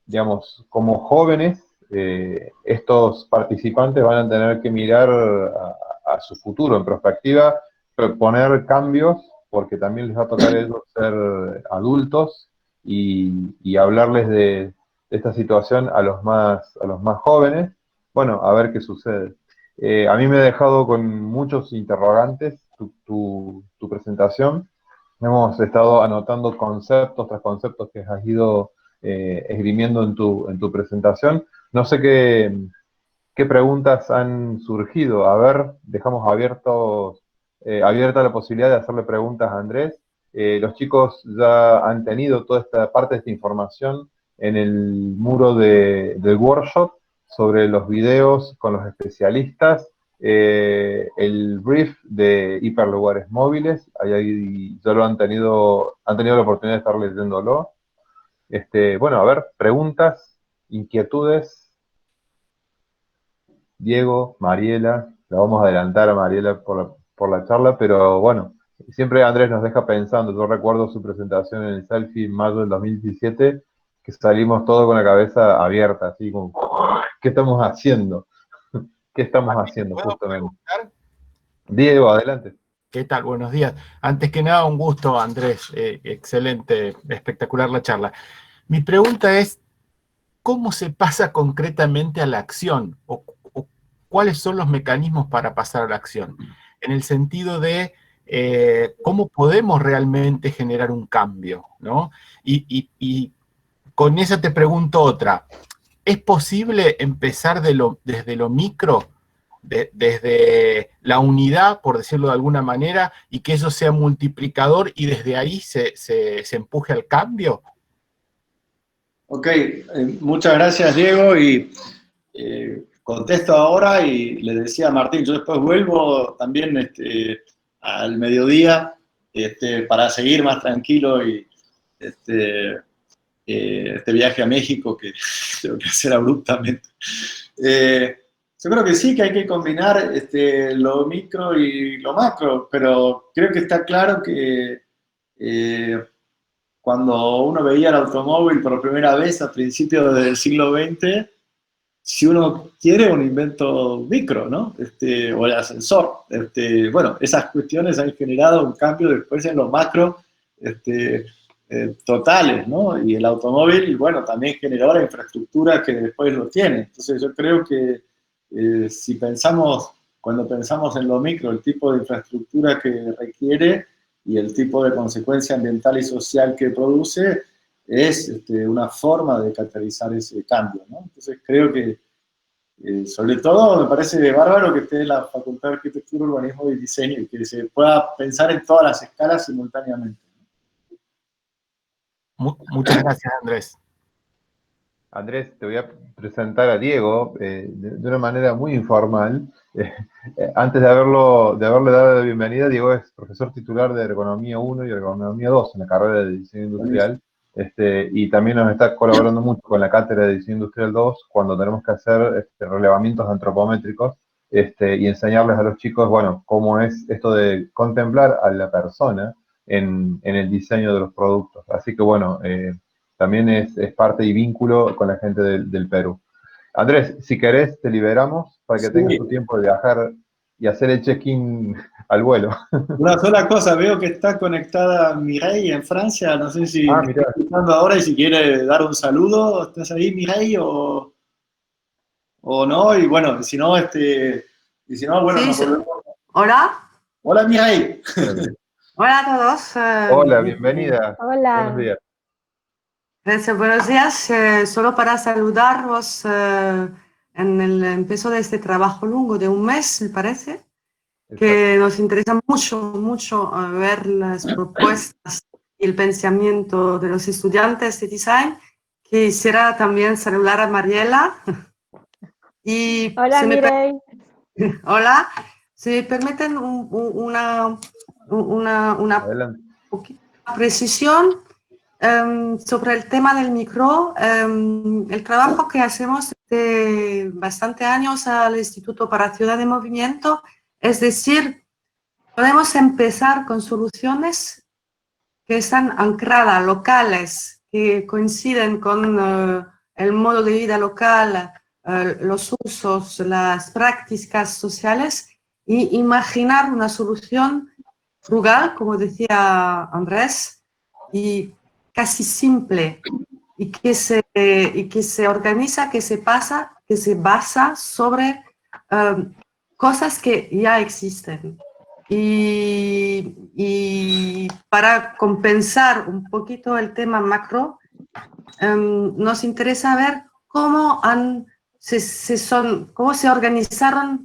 A: digamos, como jóvenes, estos participantes van a tener que mirar a su futuro en perspectiva, proponer cambios, porque también les va a tocar a ellos ser adultos y hablarles de esta situación a los más jóvenes. Bueno, a ver qué sucede. A mí me ha dejado con muchos interrogantes tu presentación. Hemos estado anotando conceptos tras conceptos que has ido esgrimiendo en tu presentación. No sé qué preguntas han surgido. A ver, dejamos abierta la posibilidad de hacerle preguntas a Andrés. Los chicos ya han tenido toda esta parte de esta información en el muro del workshop sobre los videos con los especialistas, el brief de hiperlugares móviles, ahí ya lo han tenido la oportunidad de estar leyéndolo. Bueno, a ver, preguntas, inquietudes. Diego, Mariela, la vamos a adelantar a Mariela por la charla, pero bueno, siempre Andrés nos deja pensando. Yo recuerdo su presentación en el Selfie en mayo del 2017, que salimos todos con la cabeza abierta, así como, ¿qué estamos haciendo? ¿Qué estamos haciendo
C: ¿Puedo
A: justamente?
C: preguntar?
A: Diego, adelante.
C: ¿Qué tal? Buenos días. Antes que nada, un gusto, Andrés. Excelente, espectacular la charla. Mi pregunta es, ¿cómo se pasa concretamente a la acción? ¿O cuáles son los mecanismos para pasar a la acción? En el sentido de cómo podemos realmente generar un cambio, ¿no? Y con esa te pregunto otra. ¿Es posible empezar desde lo micro, desde la unidad, por decirlo de alguna manera, y que eso sea multiplicador y desde ahí se empuje al cambio?
B: Ok, muchas gracias, Diego, y contesto ahora y le decía a Martín, yo después vuelvo también al mediodía para seguir más tranquilo y este viaje a México que tengo que hacer abruptamente. Yo creo que sí, que hay que combinar lo micro y lo macro, pero creo que está claro que cuando uno veía el automóvil por primera vez a principios del siglo XX, si uno quiere un invento micro, ¿no? O el ascensor. Bueno, esas cuestiones han generado un cambio después en lo macro totales, ¿no? Y el automóvil, bueno, también generó la infraestructura que después lo tiene. Entonces yo creo que si pensamos, cuando pensamos en lo micro, el tipo de infraestructura que requiere y el tipo de consecuencia ambiental y social que produce, es una forma de catalizar ese cambio, ¿no? Entonces creo que, sobre todo, me parece bárbaro que esté en la Facultad de Arquitectura, Urbanismo y Diseño y que se pueda pensar en todas las escalas simultáneamente.
C: Muchas gracias, Andrés.
A: Andrés, te voy a presentar a Diego de una manera muy informal. Antes de haberle dado la bienvenida, Diego es profesor titular de Ergonomía 1 y Ergonomía 2 en la carrera de Diseño Industrial. Y también nos está colaborando mucho con la cátedra de Diseño Industrial 2 cuando tenemos que hacer relevamientos antropométricos y enseñarles a los chicos, bueno, cómo es esto de contemplar a la persona en el diseño de los productos. Así que bueno, también es parte y vínculo con la gente del Perú. Andrés, si querés, te liberamos para que tengas tu tiempo de viajar y hacer el check-in al vuelo.
B: Una sola cosa, veo que está conectada Mireille en Francia, no sé si me está escuchando ahora y si quiere dar un saludo. ¿Estás ahí, Mireille, o no? Y bueno, si no, bueno, sí, nos volvemos.
D: Hola.
B: Hola, Mireille.
D: Hola a todos.
A: Hola, bienvenida.
E: Hola.
A: Buenos días.
D: Buenos días. Solo para saludaros en el empiezo de este trabajo largo de un mes, me parece, que nos interesa mucho ver las propuestas y el pensamiento de los estudiantes de design. Quisiera también saludar a Mariela. Y
E: Hola, Mireille.
D: Hola. Si me permiten una precisión sobre el tema del micro, el trabajo que hacemos de bastante años al Instituto para Ciudad de Movimiento, es decir, podemos empezar con soluciones que están ancladas, locales, que coinciden con el modo de vida local, los usos, las prácticas sociales, y imaginar una solución frugal, como decía Andrés, y casi simple, y que se organiza, que se basa sobre cosas que ya existen. Y para compensar un poquito el tema macro, nos interesa ver cómo cómo se organizara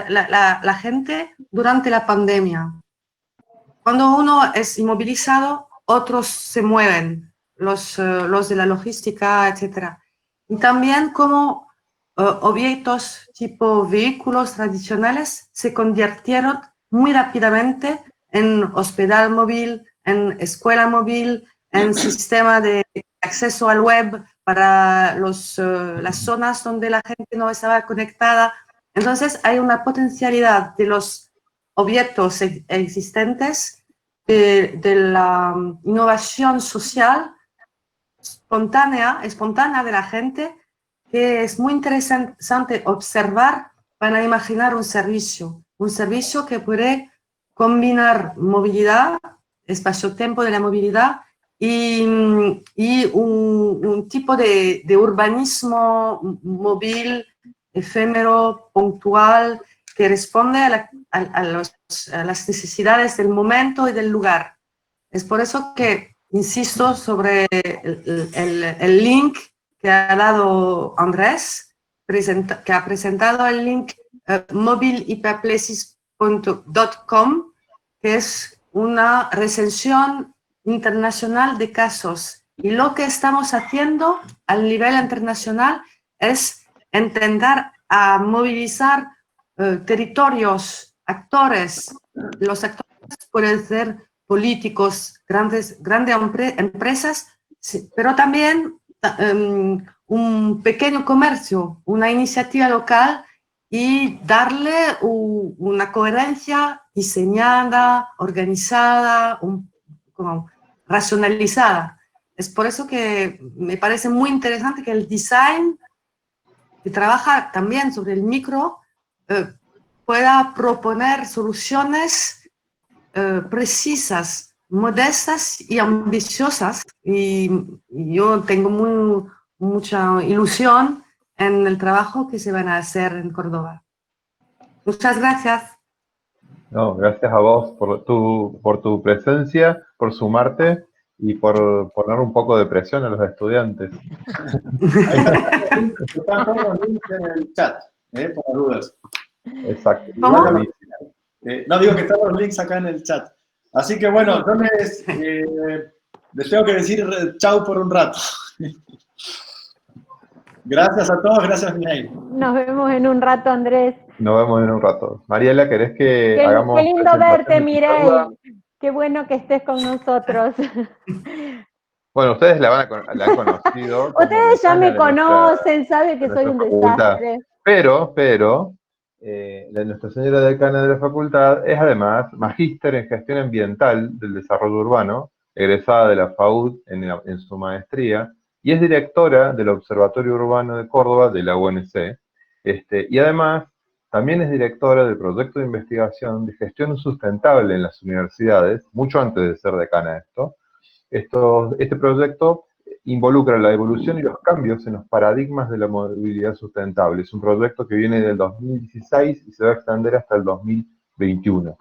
D: la gente durante la pandemia. Cuando uno es inmovilizado, otros se mueven, los de la logística, etc. Y también cómo objetos tipo vehículos tradicionales se convirtieron muy rápidamente en hospital móvil, en escuela móvil, en sistema de acceso al web para las zonas donde la gente no estaba conectada. Entonces hay una potencialidad de los objetos existentes, de la innovación social espontánea de la gente, que es muy interesante observar para imaginar un servicio que puede combinar movilidad, espacio-tiempo de la movilidad, y un tipo de urbanismo móvil, efímero, puntual, que responde a las necesidades del momento y del lugar. Es por eso que insisto sobre el link que ha dado Andrés, que ha presentado el link mobilhyperplaces.com, que es una recensión internacional de casos. Y lo que estamos haciendo a nivel internacional es intentar a movilizar territorios, actores. Los actores pueden ser políticos, grandes empresas, sí, pero también un pequeño comercio, una iniciativa local, y darle una coherencia diseñada, organizada, como racionalizada. Es por eso que me parece muy interesante que el design, que trabaja también sobre el micro, pueda proponer soluciones precisas, modestas y ambiciosas. Y yo tengo mucha ilusión en el trabajo que se van a hacer en Córdoba. Muchas gracias.
A: No, gracias a vos por tu presencia, por sumarte y por poner un poco de presión a los estudiantes.
B: Están todos los links en el chat, por dudas.
A: Exacto.
D: ¿Cómo?
B: No, digo que están los links acá en el chat. Así que bueno, yo les tengo que decir chau por un rato. Gracias a todos, gracias Mireille.
E: Nos vemos en un rato, Andrés.
A: Nos vemos en un rato. Mariela, ¿querés que hagamos
E: Qué lindo verte,
A: presentación de tu charla?
E: Mireille. Qué bueno que estés con nosotros.
A: Bueno, ustedes la han conocido. como
E: Ustedes ya
A: decana
E: me
A: de
E: conocen, saben que
A: de
E: soy un
A: nuestra facultad.
E: desastre.
A: Pero, nuestra señora decana de la facultad es además magíster en gestión ambiental del desarrollo urbano, egresada de la FAUD en su maestría, y es directora del Observatorio Urbano de Córdoba de la UNC. Y además, también es directora del proyecto de investigación de gestión sustentable en las universidades, mucho antes de ser decana este proyecto involucra la evolución y los cambios en los paradigmas de la movilidad sustentable. Es un proyecto que viene del 2016 y se va a extender hasta el 2021.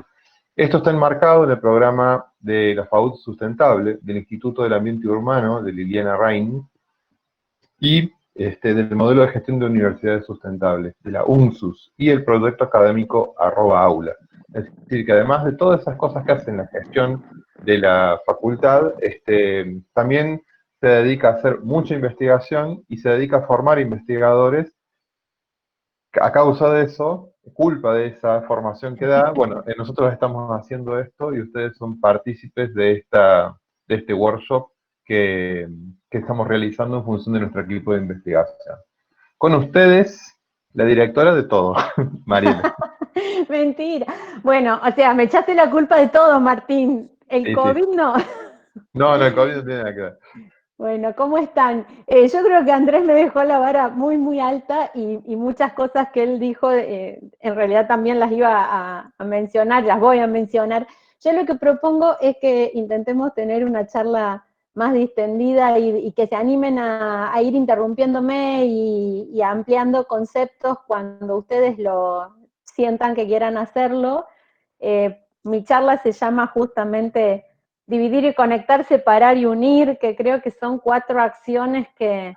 A: Esto está enmarcado en el programa de la FAUD Sustentable, del Instituto del Ambiente Urbano, de Liliana Rein, y del modelo de gestión de universidades sustentables, de la UNSUS, y el proyecto académico @aula. Es decir, que además de todas esas cosas que hacen la gestión de la facultad, también se dedica a hacer mucha investigación y se dedica a formar investigadores. A causa de eso, culpa de esa formación que da, bueno, nosotros estamos haciendo esto y ustedes son partícipes de este workshop que estamos realizando en función de nuestro equipo de investigación. Con ustedes, la directora de todo, Mariela.
E: Mentira. Bueno, o sea, me echaste la culpa de todo, Martín. El
A: Sí,
E: COVID
A: sí.
E: no.
A: No, el COVID no tiene nada que ver.
E: Bueno, ¿cómo están? Yo creo que Andrés me dejó la vara muy, muy alta y muchas cosas que él dijo, en realidad también las iba a mencionar, las voy a mencionar. Yo lo que propongo es que intentemos tener una charla más distendida y que se animen a ir interrumpiéndome y ampliando conceptos cuando ustedes lo sientan que quieran hacerlo. Mi charla se llama justamente dividir y conectar, separar y unir, que creo que son 4 acciones que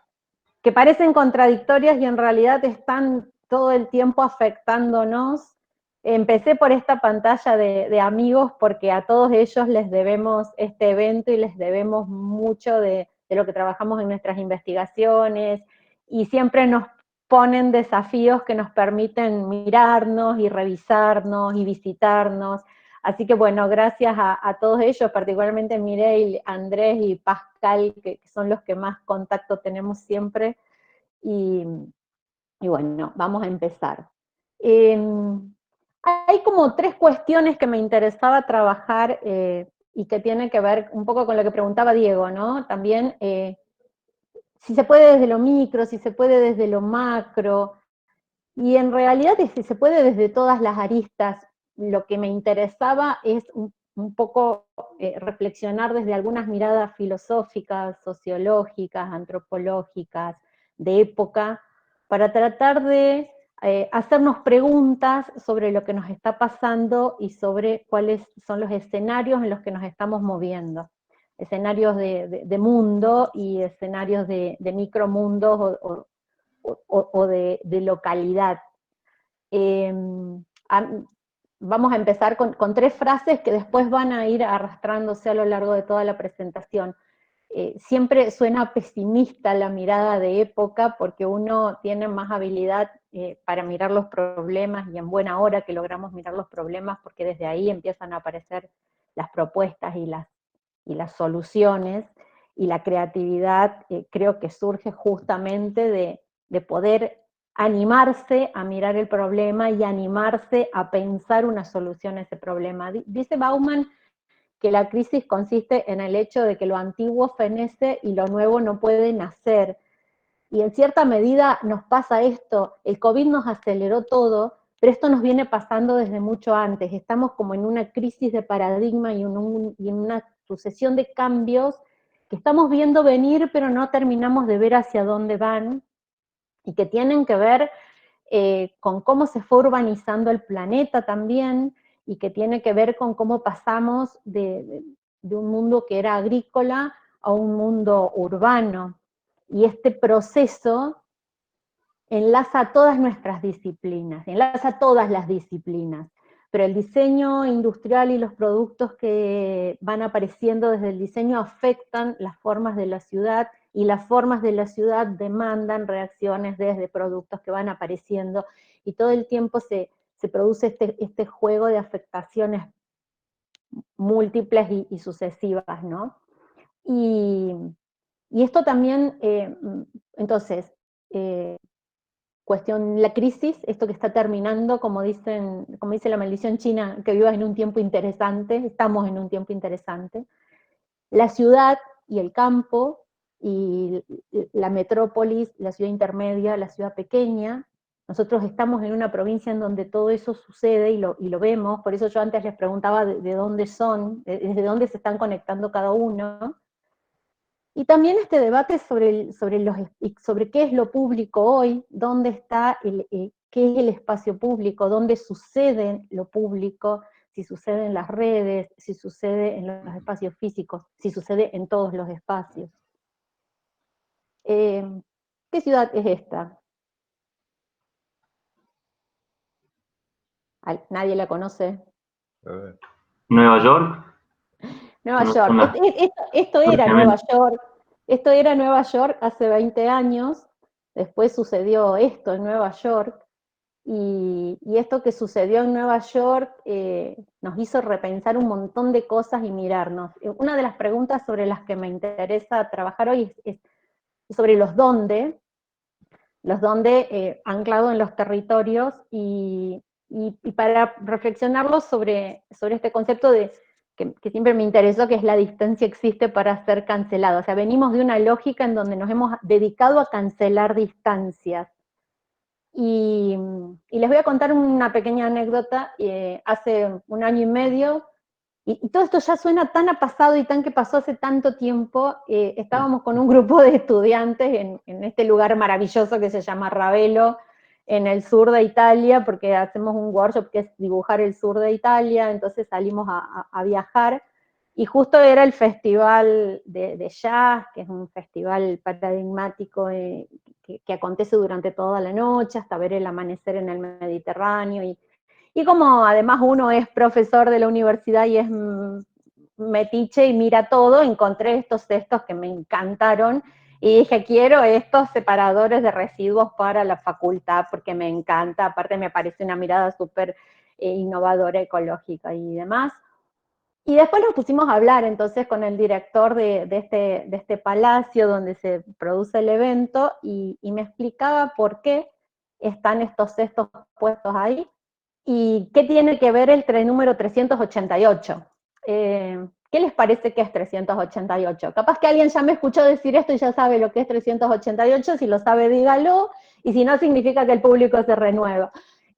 E: parecen contradictorias y en realidad están todo el tiempo afectándonos. Empecé por esta pantalla de amigos porque a todos ellos les debemos este evento y les debemos mucho de lo que trabajamos en nuestras investigaciones y siempre nos ponen desafíos que nos permiten mirarnos y revisarnos y visitarnos. Así que bueno, gracias a todos ellos, particularmente Mireille, Andrés y Pascal, que son los que más contacto tenemos siempre. Y bueno, vamos a empezar. Hay como 3 cuestiones que me interesaba trabajar y que tienen que ver un poco con lo que preguntaba Diego, ¿no? También si se puede desde lo micro, si se puede desde lo macro, y en realidad si se puede desde todas las aristas. Lo que me interesaba es un poco reflexionar desde algunas miradas filosóficas, sociológicas, antropológicas, de época, para tratar de hacernos preguntas sobre lo que nos está pasando y sobre cuáles son los escenarios en los que nos estamos moviendo. Escenarios de mundo y escenarios de micromundos o de localidad. Vamos a empezar con 3 frases que después van a ir arrastrándose a lo largo de toda la presentación. Siempre suena pesimista la mirada de época porque uno tiene más habilidad para mirar los problemas y en buena hora que logramos mirar los problemas porque desde ahí empiezan a aparecer las propuestas y las soluciones, y la creatividad creo que surge justamente de poder animarse a mirar el problema y animarse a pensar una solución a ese problema. Dice Bauman que la crisis consiste en el hecho de que lo antiguo fenece y lo nuevo no puede nacer. Y en cierta medida nos pasa esto, el COVID nos aceleró todo, pero esto nos viene pasando desde mucho antes. Estamos como en una crisis de paradigma y en una sucesión de cambios que estamos viendo venir, pero no terminamos de ver hacia dónde van, y que tienen que ver con cómo se fue urbanizando el planeta también, y que tiene que ver con cómo pasamos de un mundo que era agrícola a un mundo urbano. Y este proceso enlaza todas nuestras disciplinas, enlaza todas las disciplinas, pero el diseño industrial y los productos que van apareciendo desde el diseño afectan las formas de la ciudad, y las formas de la ciudad demandan reacciones desde productos que van apareciendo, y todo el tiempo se produce este juego de afectaciones múltiples y sucesivas, ¿no? Y esto también, entonces, cuestión, la crisis, esto que está terminando, como dice la maldición china, que vivas en un tiempo interesante, estamos en un tiempo interesante. La ciudad y el campo, y la metrópolis, la ciudad intermedia, la ciudad pequeña. Nosotros estamos en una provincia en donde todo eso sucede y lo vemos, por eso yo antes les preguntaba de dónde son, desde dónde se están conectando cada uno. Y también este debate sobre qué es lo público hoy, dónde está qué es el espacio público, dónde sucede lo público, si sucede en las redes, si sucede en los espacios físicos, si sucede en todos los espacios. ¿Qué ciudad es esta? ¿Nadie la conoce?
F: Nueva York.
E: Nueva York. Esto era Nueva York. Esto era Nueva York hace 20 años. Después sucedió esto en Nueva York. Y esto que sucedió en Nueva York nos hizo repensar un montón de cosas y mirarnos. Una de las preguntas sobre las que me interesa trabajar hoy es sobre los dónde anclado en los territorios, y para reflexionarlos sobre este concepto de que siempre me interesó, que es la distancia existe para ser cancelado. O sea, venimos de una lógica en donde nos hemos dedicado a cancelar distancias. Y les voy a contar una pequeña anécdota. Hace un año y medio, y todo esto ya suena tan a pasado y tan que pasó hace tanto tiempo, estábamos con un grupo de estudiantes en este lugar maravilloso que se llama Ravello, en el sur de Italia, porque hacemos un workshop que es dibujar el sur de Italia, entonces salimos a viajar, y justo era el festival de jazz, que es un festival paradigmático que acontece durante toda la noche, hasta ver el amanecer en el Mediterráneo, y como además uno es profesor de la universidad y es metiche y mira todo, encontré estos cestos que me encantaron, y dije, quiero estos separadores de residuos para la facultad, porque me encanta, aparte me parece una mirada súper innovadora, ecológica y demás. Y después nos pusimos a hablar entonces con el director de este palacio donde se produce el evento, y me explicaba por qué están estos cestos puestos ahí, y qué tiene que ver el número 388. ¿Qué les parece que es 388? Capaz que alguien ya me escuchó decir esto y ya sabe lo que es 388, si lo sabe dígalo, y si no, significa que el público se renueva.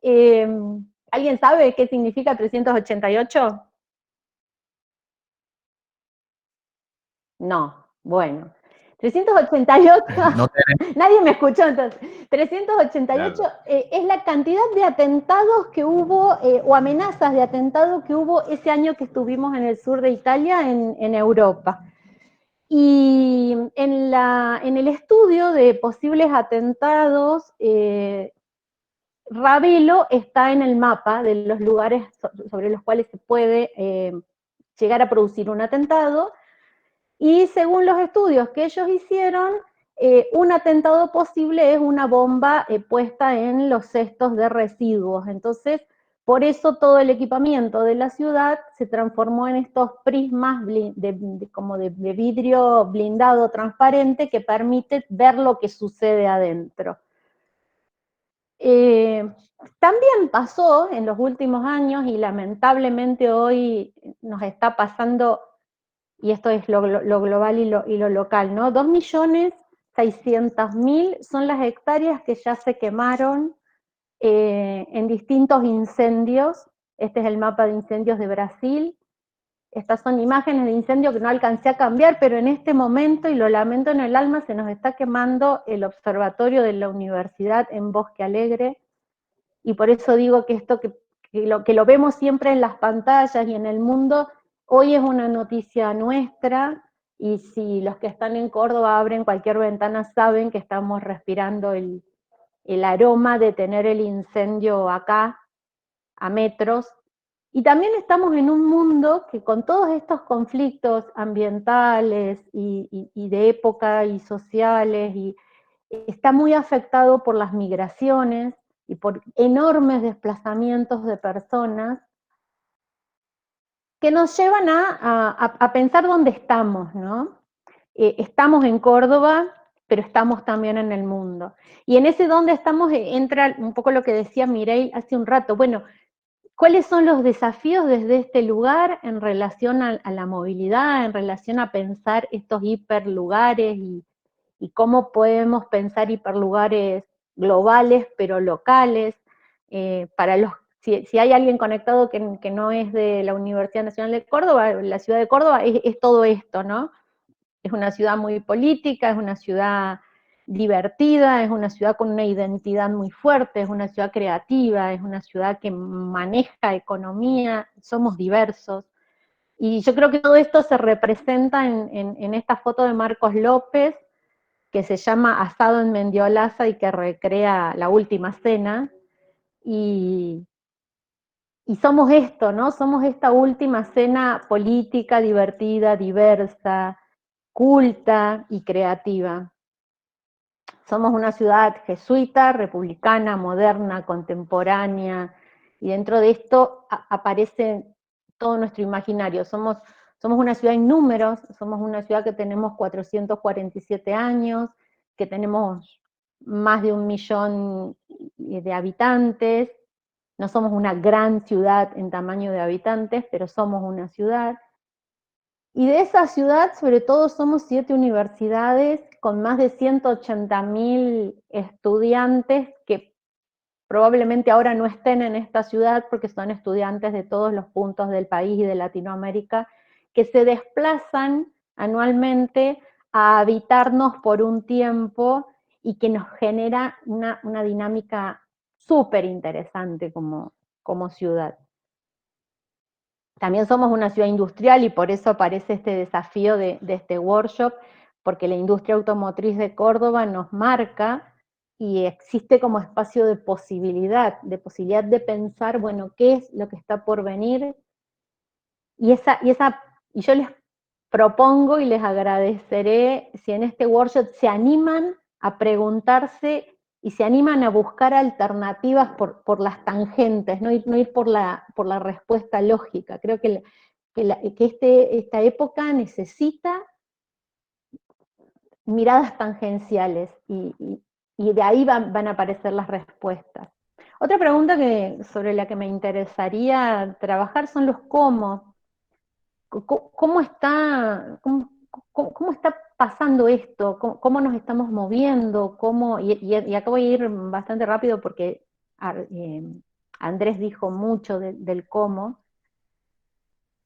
E: ¿Alguien sabe qué significa 388? No, bueno. 388,
C: No
E: nadie me escuchó entonces. 388
C: Claro.
E: Es la cantidad de atentados que hubo, o amenazas de atentado que hubo ese año que estuvimos en el sur de Italia, en Europa. Y en el estudio de posibles atentados, Ravello está en el mapa de los lugares sobre los cuales se puede llegar a producir un atentado. Y según los estudios que ellos hicieron, un atentado posible es una bomba puesta en los cestos de residuos. Entonces, por eso todo el equipamiento de la ciudad se transformó en estos prismas como de vidrio blindado transparente que permite ver lo que sucede adentro. También pasó en los últimos años, y lamentablemente hoy nos está pasando, y esto es lo global y lo local, ¿no? 2.600.000 son las hectáreas que ya se quemaron en distintos incendios. Este es el mapa de incendios de Brasil. Estas son imágenes de incendio que no alcancé a cambiar, pero en este momento, y lo lamento en el alma, se nos está quemando el observatorio de la universidad en Bosque Alegre, y por eso digo que esto que lo vemos siempre en las pantallas y en el mundo, hoy es una noticia nuestra, y si los que están en Córdoba abren cualquier ventana saben que estamos respirando el aroma de tener el incendio acá, a metros. Y también estamos en un mundo que, con todos estos conflictos ambientales y de época y sociales, y está muy afectado por las migraciones y por enormes desplazamientos de personas que nos llevan a pensar dónde estamos, ¿no? Estamos en Córdoba, pero estamos también en el mundo. Y en ese dónde estamos entra un poco lo que decía Mireille hace un rato. Bueno, ¿cuáles son los desafíos desde este lugar en relación a la movilidad, en relación a pensar estos hiperlugares, y cómo podemos pensar hiperlugares globales pero locales? Si hay alguien conectado que no es de la Universidad Nacional de Córdoba, la ciudad de Córdoba es todo esto, ¿no? Es una ciudad muy política, es una ciudad divertida, es una ciudad con una identidad muy fuerte, es una ciudad creativa, es una ciudad que maneja economía, somos diversos. Y yo creo que todo esto se representa en esta foto de Marcos López, que se llama Asado en Mendiolaza y que recrea La Última Cena. Y somos esto, ¿no? Somos esta última cena política, divertida, diversa, culta y creativa. Somos una ciudad jesuita, republicana, moderna, contemporánea, y dentro de esto aparece todo nuestro imaginario. Somos una ciudad en números, somos una ciudad que tenemos 447 años, que tenemos más de 1 millón de habitantes. No somos una gran ciudad en tamaño de habitantes, pero somos una ciudad. Y de esa ciudad, sobre todo, somos 7 universidades con más de 180.000 estudiantes que probablemente ahora no estén en esta ciudad porque son estudiantes de todos los puntos del país y de Latinoamérica que se desplazan anualmente a habitarnos por un tiempo y que nos genera una dinámica súper interesante como ciudad. También somos una ciudad industrial y por eso aparece este desafío de este workshop, porque la industria automotriz de Córdoba nos marca y existe como espacio de posibilidad de pensar, bueno, qué es lo que está por venir. Y yo les propongo y les agradeceré si en este workshop se animan a preguntarse y se animan a buscar alternativas por las tangentes, no ir por la respuesta lógica. Creo que esta época necesita miradas tangenciales y de ahí van a aparecer las respuestas. Otra pregunta sobre la que me interesaría trabajar son los cómo. ¿Cómo está pasando esto? ¿Cómo nos estamos moviendo? Y acá voy a ir bastante rápido porque Andrés dijo mucho del cómo.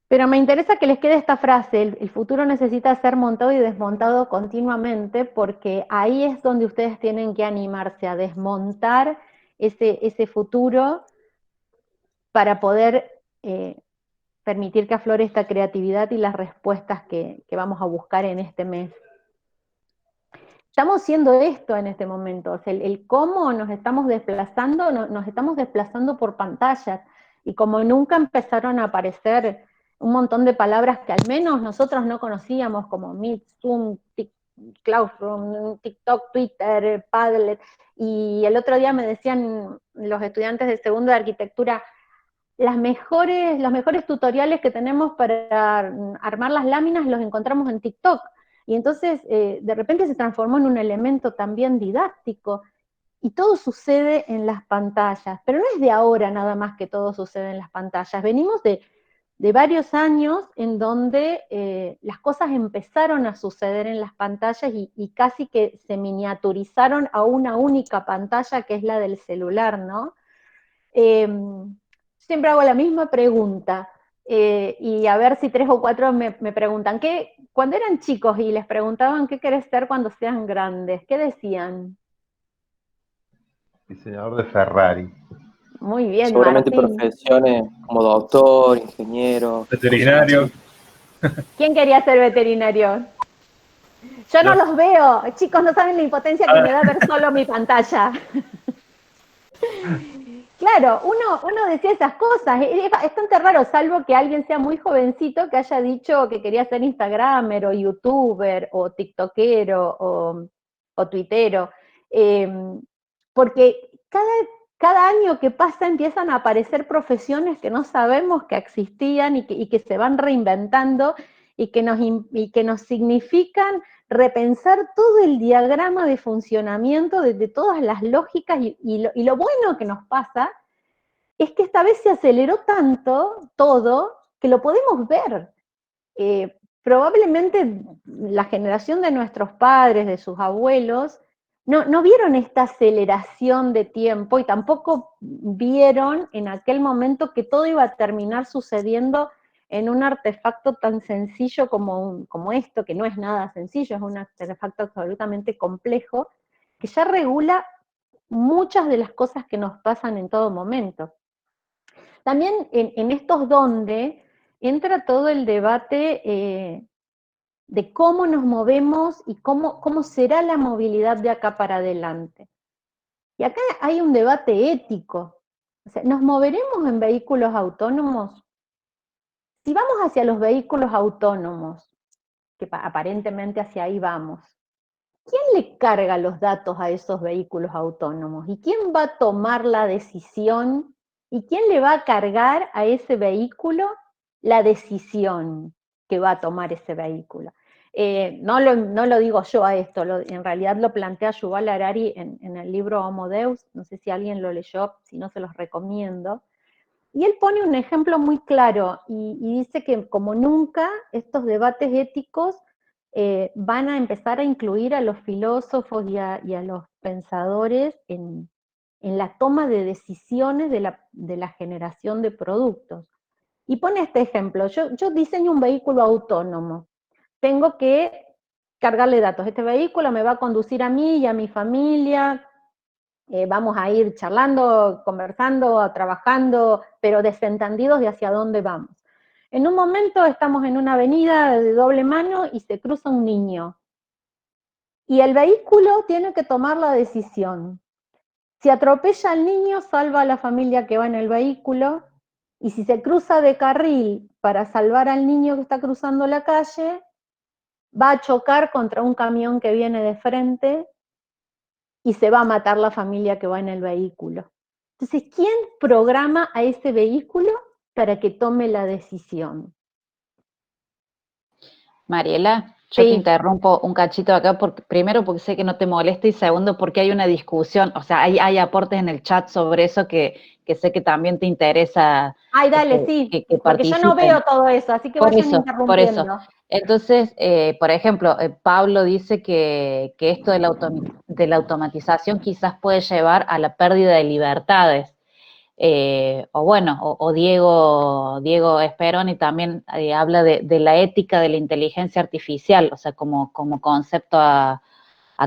E: Pero me interesa que les quede esta frase: el futuro necesita ser montado y desmontado continuamente, porque ahí es donde ustedes tienen que animarse a desmontar ese futuro para poder permitir que aflore esta creatividad y las respuestas que vamos a buscar en este mes. Estamos haciendo esto en este momento, o sea, el cómo nos estamos desplazando por pantallas, y como nunca empezaron a aparecer un montón de palabras que al menos nosotros no conocíamos, como Meet, Zoom, Classroom, TikTok, Twitter, Padlet, y el otro día me decían los estudiantes de segundo de arquitectura, los mejores tutoriales que tenemos para armar las láminas los encontramos en TikTok. Y entonces, de repente se transformó en un elemento también didáctico. Y todo sucede en las pantallas. Pero no es de ahora nada más que todo sucede en las pantallas. Venimos de varios años en donde las cosas empezaron a suceder en las pantallas y casi que se miniaturizaron a una única pantalla, que es la del celular, ¿no? Siempre hago la misma pregunta, y a ver si 3 o 4 me preguntan, cuando eran chicos y les preguntaban qué querés ser cuando sean grandes, ¿qué decían?
A: Diseñador de Ferrari.
E: Muy bien,
G: seguramente
E: Martín.
G: profesiones como doctor, ingeniero.
H: Veterinario.
E: ¿Quién quería ser veterinario? Yo no los veo, chicos, no saben la impotencia que me da ver solo mi pantalla. Claro, uno decía esas cosas, es bastante raro, salvo que alguien sea muy jovencito que haya dicho que quería ser instagramer o youtuber o tiktokero o tuitero, porque cada año que pasa empiezan a aparecer profesiones que no sabemos que existían y que se van reinventando y que nos significan repensar todo el diagrama de funcionamiento de todas las lógicas, y lo bueno que nos pasa es que esta vez se aceleró tanto todo que lo podemos ver. Probablemente la generación de nuestros padres, de sus abuelos, no vieron esta aceleración de tiempo y tampoco vieron en aquel momento que todo iba a terminar sucediendo en un artefacto tan sencillo como esto, que no es nada sencillo, es un artefacto absolutamente complejo, que ya regula muchas de las cosas que nos pasan en todo momento. También en estos donde entra todo el debate de cómo nos movemos y cómo será la movilidad de acá para adelante. Y acá hay un debate ético. O sea, ¿nos moveremos en vehículos autónomos? Si vamos hacia los vehículos autónomos, que aparentemente hacia ahí vamos, ¿quién le carga los datos a esos vehículos autónomos? ¿Y quién va a tomar la decisión? ¿Y quién le va a cargar a ese vehículo la decisión que va a tomar ese vehículo? No lo digo yo a esto, en realidad lo plantea Yuval Harari en el libro Homo Deus, no sé si alguien lo leyó, si no se los recomiendo. Y él pone un ejemplo muy claro y dice que como nunca estos debates éticos van a empezar a incluir a los filósofos y a los pensadores en la toma de decisiones de la generación de productos. Y pone este ejemplo, yo diseño un vehículo autónomo, tengo que cargarle datos, este vehículo me va a conducir a mí y a mi familia, vamos a ir charlando, conversando, trabajando, pero desentendidos de hacia dónde vamos. En un momento estamos en una avenida de doble mano y se cruza un niño. Y el vehículo tiene que tomar la decisión. Si atropella al niño, salva a la familia que va en el vehículo, y si se cruza de carril para salvar al niño que está cruzando la calle, va a chocar contra un camión que viene de frente y se va a matar la familia que va en el vehículo. Entonces, ¿quién programa a ese vehículo para que tome la decisión?
H: Mariela, yo
E: Sí.
H: te interrumpo un cachito acá, primero porque sé que no te molesta y segundo porque hay una discusión, o sea, hay aportes en el chat sobre eso que sé que también te interesa.
E: Ay, dale, sí,
H: que
E: porque yo no
H: participen.
E: veo todo eso, así que vayan interrumpiendo.
H: Por eso. Entonces, por ejemplo, Pablo dice que esto de la automatización quizás puede llevar a la pérdida de libertades. O Diego Speroni también habla de la ética de la inteligencia artificial, o sea, como concepto a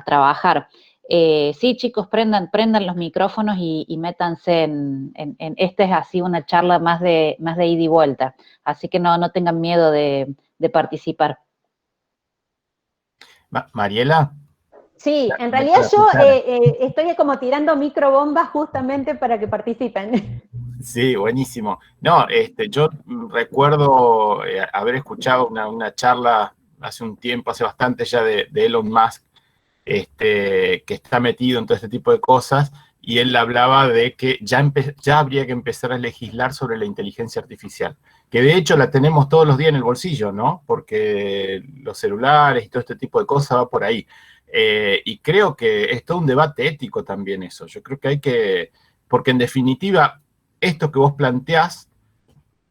H: trabajar. Sí, chicos, prendan los micrófonos y métanse en esta es así una charla más de ida y vuelta, así que no tengan miedo de participar.
C: Mariela.
E: Sí, en realidad yo estoy como tirando microbombas justamente para que participen.
C: Sí, buenísimo. No, yo recuerdo haber escuchado una charla hace un tiempo, hace bastante ya, de Elon Musk, que está metido en todo este tipo de cosas, y él hablaba de que ya habría que empezar a legislar sobre la inteligencia artificial, que de hecho la tenemos todos los días en el bolsillo, ¿no? Porque los celulares y todo este tipo de cosas va por ahí. Y creo que es todo un debate ético también eso. Yo creo que hay que, porque en definitiva, esto que vos planteás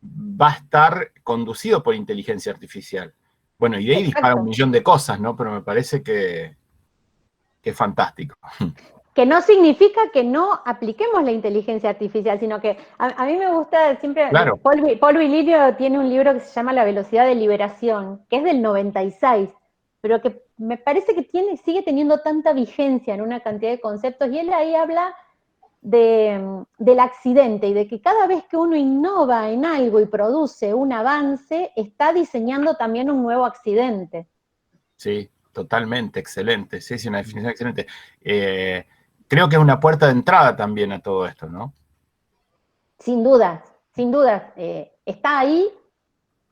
C: va a estar conducido por inteligencia artificial. Bueno, y de ahí dispara un millón de cosas, ¿no? Pero me parece que es fantástico.
E: Que no significa que no apliquemos la inteligencia artificial, sino que a mí me gusta siempre,
C: claro.
E: Paul Virilio tiene un libro que se llama La velocidad de liberación, que es del 96, pero que me parece que sigue teniendo tanta vigencia en una cantidad de conceptos, y él ahí habla del accidente y de que cada vez que uno innova en algo y produce un avance, está diseñando también un nuevo accidente.
C: Sí, totalmente, excelente. Sí, una definición excelente. Creo que es una puerta de entrada también a todo esto, ¿no?
E: Sin dudas, sin dudas. Está ahí,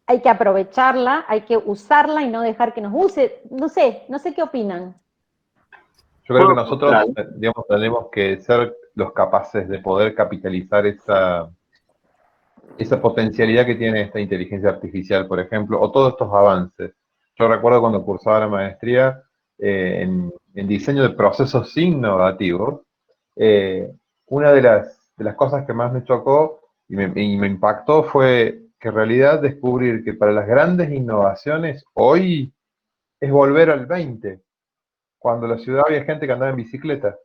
E: hay que aprovecharla, hay que usarla y no dejar que nos use. No sé qué opinan.
A: Yo creo que nosotros, digamos, tenemos que ser los capaces de poder capitalizar esa potencialidad que tiene esta inteligencia artificial, por ejemplo, o todos estos avances. Yo recuerdo cuando cursaba la maestría en diseño de procesos innovativos, una de las cosas que más me chocó y me impactó fue que en realidad descubrir que para las grandes innovaciones hoy es volver al 20, cuando en la ciudad había gente que andaba en bicicleta.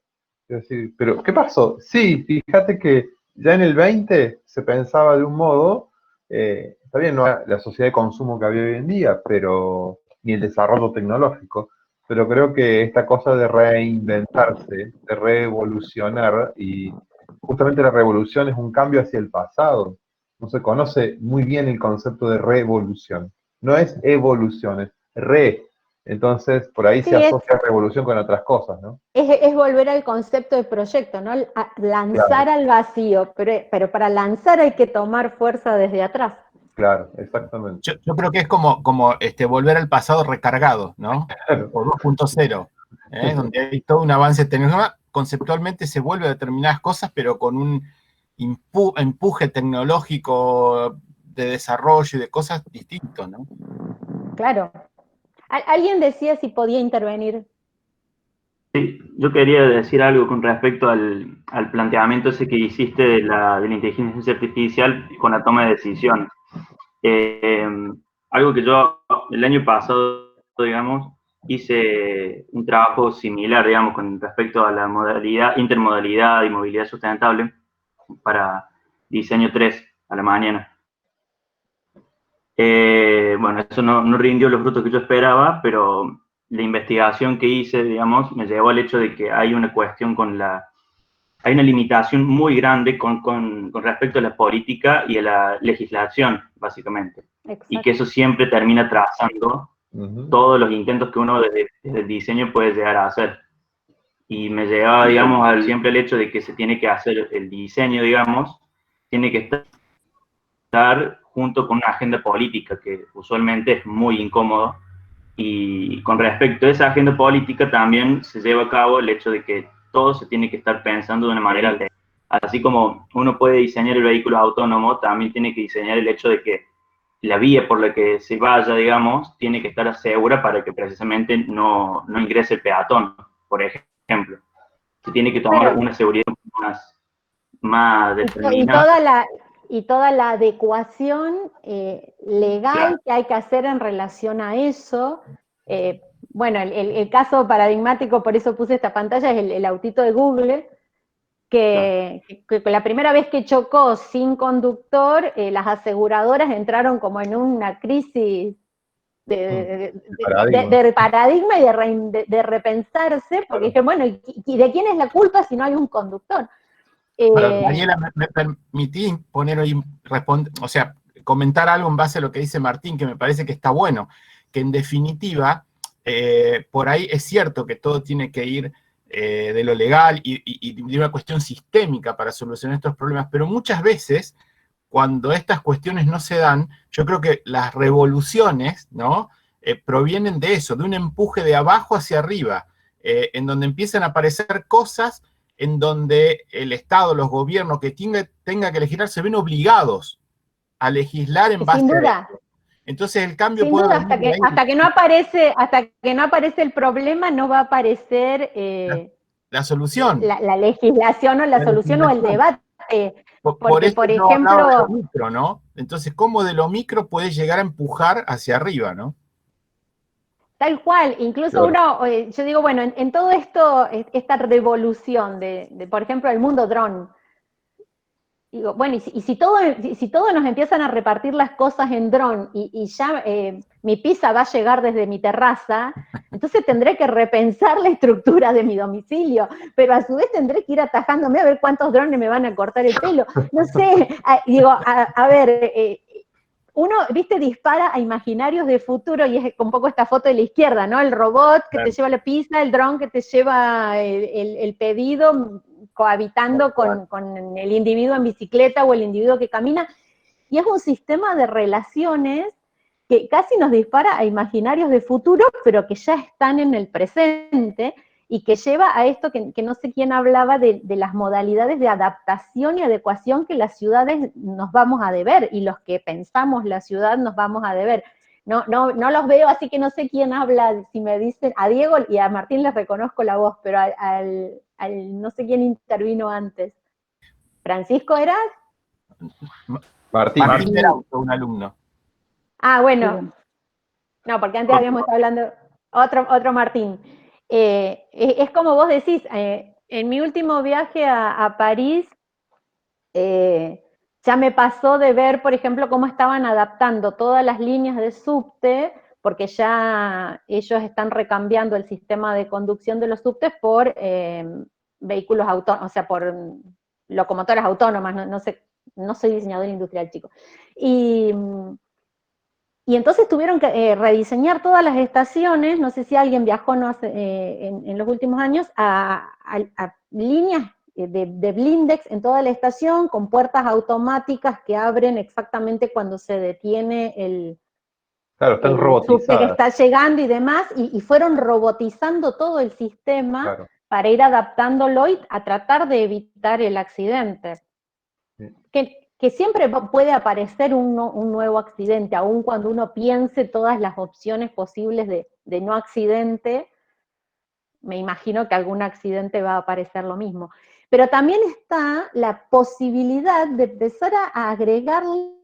A: Es decir, pero ¿qué pasó? Sí, fíjate que ya en el 20 se pensaba de un modo, está bien, no era la sociedad de consumo que había hoy en día, pero ni el desarrollo tecnológico, pero creo que esta cosa de reinventarse, de revolucionar, y justamente la revolución es un cambio hacia el pasado. No se conoce muy bien el concepto de revolución. No es evolución, es re. Entonces, por ahí sí, se asocia revolución con otras cosas, ¿no?
E: Es volver al concepto de proyecto, ¿no? Lanzar al vacío, pero para lanzar hay que tomar fuerza desde atrás.
A: Claro, exactamente.
C: Yo creo que es como volver al pasado recargado, ¿no? O 2.0, donde hay todo un avance tecnológico. Conceptualmente se vuelve a determinadas cosas, pero con un empuje tecnológico de desarrollo y de cosas distintos, ¿no?
E: Claro. ¿Alguien decía si podía intervenir?
F: Sí, Yo quería decir algo con respecto al planteamiento ese que hiciste de la inteligencia artificial con la toma de decisiones. Algo que yo el año pasado, digamos, hice un trabajo similar, digamos, con respecto a la intermodalidad y movilidad sustentable para diseño 3 a la mañana. Bueno, eso no rindió los frutos que yo esperaba, pero la investigación que hice, digamos, me llevó al hecho de que hay una cuestión hay una limitación muy grande con respecto a la política y a la legislación, básicamente.
E: Exacto.
F: Y que eso siempre termina trazando todos los intentos que uno desde el diseño puede llegar a hacer. Y me llevaba, digamos, siempre el hecho de que se tiene que hacer el diseño, digamos, tiene que estar junto con una agenda política, que usualmente es muy incómodo. Y con respecto a esa agenda política también se lleva a cabo el hecho de que todo se tiene que estar pensando de una manera legal. Así como uno puede diseñar el vehículo autónomo, también tiene que diseñar el hecho de que la vía por la que se vaya, digamos, tiene que estar segura para que precisamente no ingrese el peatón, por ejemplo. Se tiene que tomar una seguridad más determinada.
E: Y toda la adecuación legal, claro, que hay que hacer en relación a eso. Bueno, el caso paradigmático, por eso puse esta pantalla, es el autito de Google, que la primera vez que chocó sin conductor, las aseguradoras entraron como en una crisis de paradigma y de repensarse, porque dije, bueno, ¿y de quién es la culpa si no hay un conductor?
C: Daniela, me permití poner hoy, comentar algo en base a lo que dice Martín, que me parece que está bueno, que en definitiva, por ahí es cierto que todo tiene que ir de lo legal y de una cuestión sistémica para solucionar estos problemas, pero muchas veces, cuando estas cuestiones no se dan, yo creo que las revoluciones, ¿no?, provienen de eso, de un empuje de abajo hacia arriba, en donde empiezan a aparecer cosas en donde el Estado, los gobiernos que tenga que legislar, se ven obligados a legislar en base a eso. Entonces el cambio
E: sin duda, hasta que no aparece el problema, no va a aparecer
C: la solución.
E: La legislación o la solución o el debate.
C: Por eso por ejemplo, de lo micro, ¿no? Entonces, ¿cómo de lo micro puede llegar a empujar hacia arriba, ¿no?
E: Tal cual, incluso claro, yo digo, bueno, en todo esto, esta revolución de, por ejemplo, el mundo dron, digo, bueno, y si todos nos empiezan a repartir las cosas en dron y ya mi pizza va a llegar desde mi terraza, entonces tendré que repensar la estructura de mi domicilio, pero a su vez tendré que ir atajándome a ver cuántos drones me van a cortar el pelo. No sé, digo, a ver... uno, viste, dispara a imaginarios de futuro, y es un poco esta foto de la izquierda, ¿no? El robot que te lleva la pizza, el dron que te lleva el pedido, cohabitando con el individuo en bicicleta o el individuo que camina, y es un sistema de relaciones que casi nos dispara a imaginarios de futuro, pero que ya están en el presente, y que lleva a esto que no sé quién hablaba de las modalidades de adaptación y adecuación que las ciudades nos vamos a deber, y los que pensamos la ciudad nos vamos a deber. No los veo, así que no sé quién habla, si me dicen, a Diego y a Martín les reconozco la voz, pero al no sé quién intervino antes. ¿Francisco eras?
C: Martín era un alumno.
E: Ah, bueno. No, porque antes habíamos estado hablando, otro Martín. Es como vos decís, en mi último viaje a París, ya me pasó de ver, por ejemplo, cómo estaban adaptando todas las líneas de subte, porque ya ellos están recambiando el sistema de conducción de los subtes por vehículos autónomos, o sea, por locomotoras autónomas, no soy diseñador industrial, chicos. Y entonces tuvieron que rediseñar todas las estaciones, no sé si alguien viajó en los últimos años, a líneas de blindex en toda la estación, con puertas automáticas que abren exactamente cuando se detiene el subte que está llegando y demás, y fueron robotizando todo el sistema, claro, para ir adaptándolo y a tratar de evitar el accidente. Sí. Que siempre puede aparecer un nuevo accidente, aun cuando uno piense todas las opciones posibles de no accidente, me imagino que algún accidente va a aparecer lo mismo. Pero también está la posibilidad de empezar a agregarle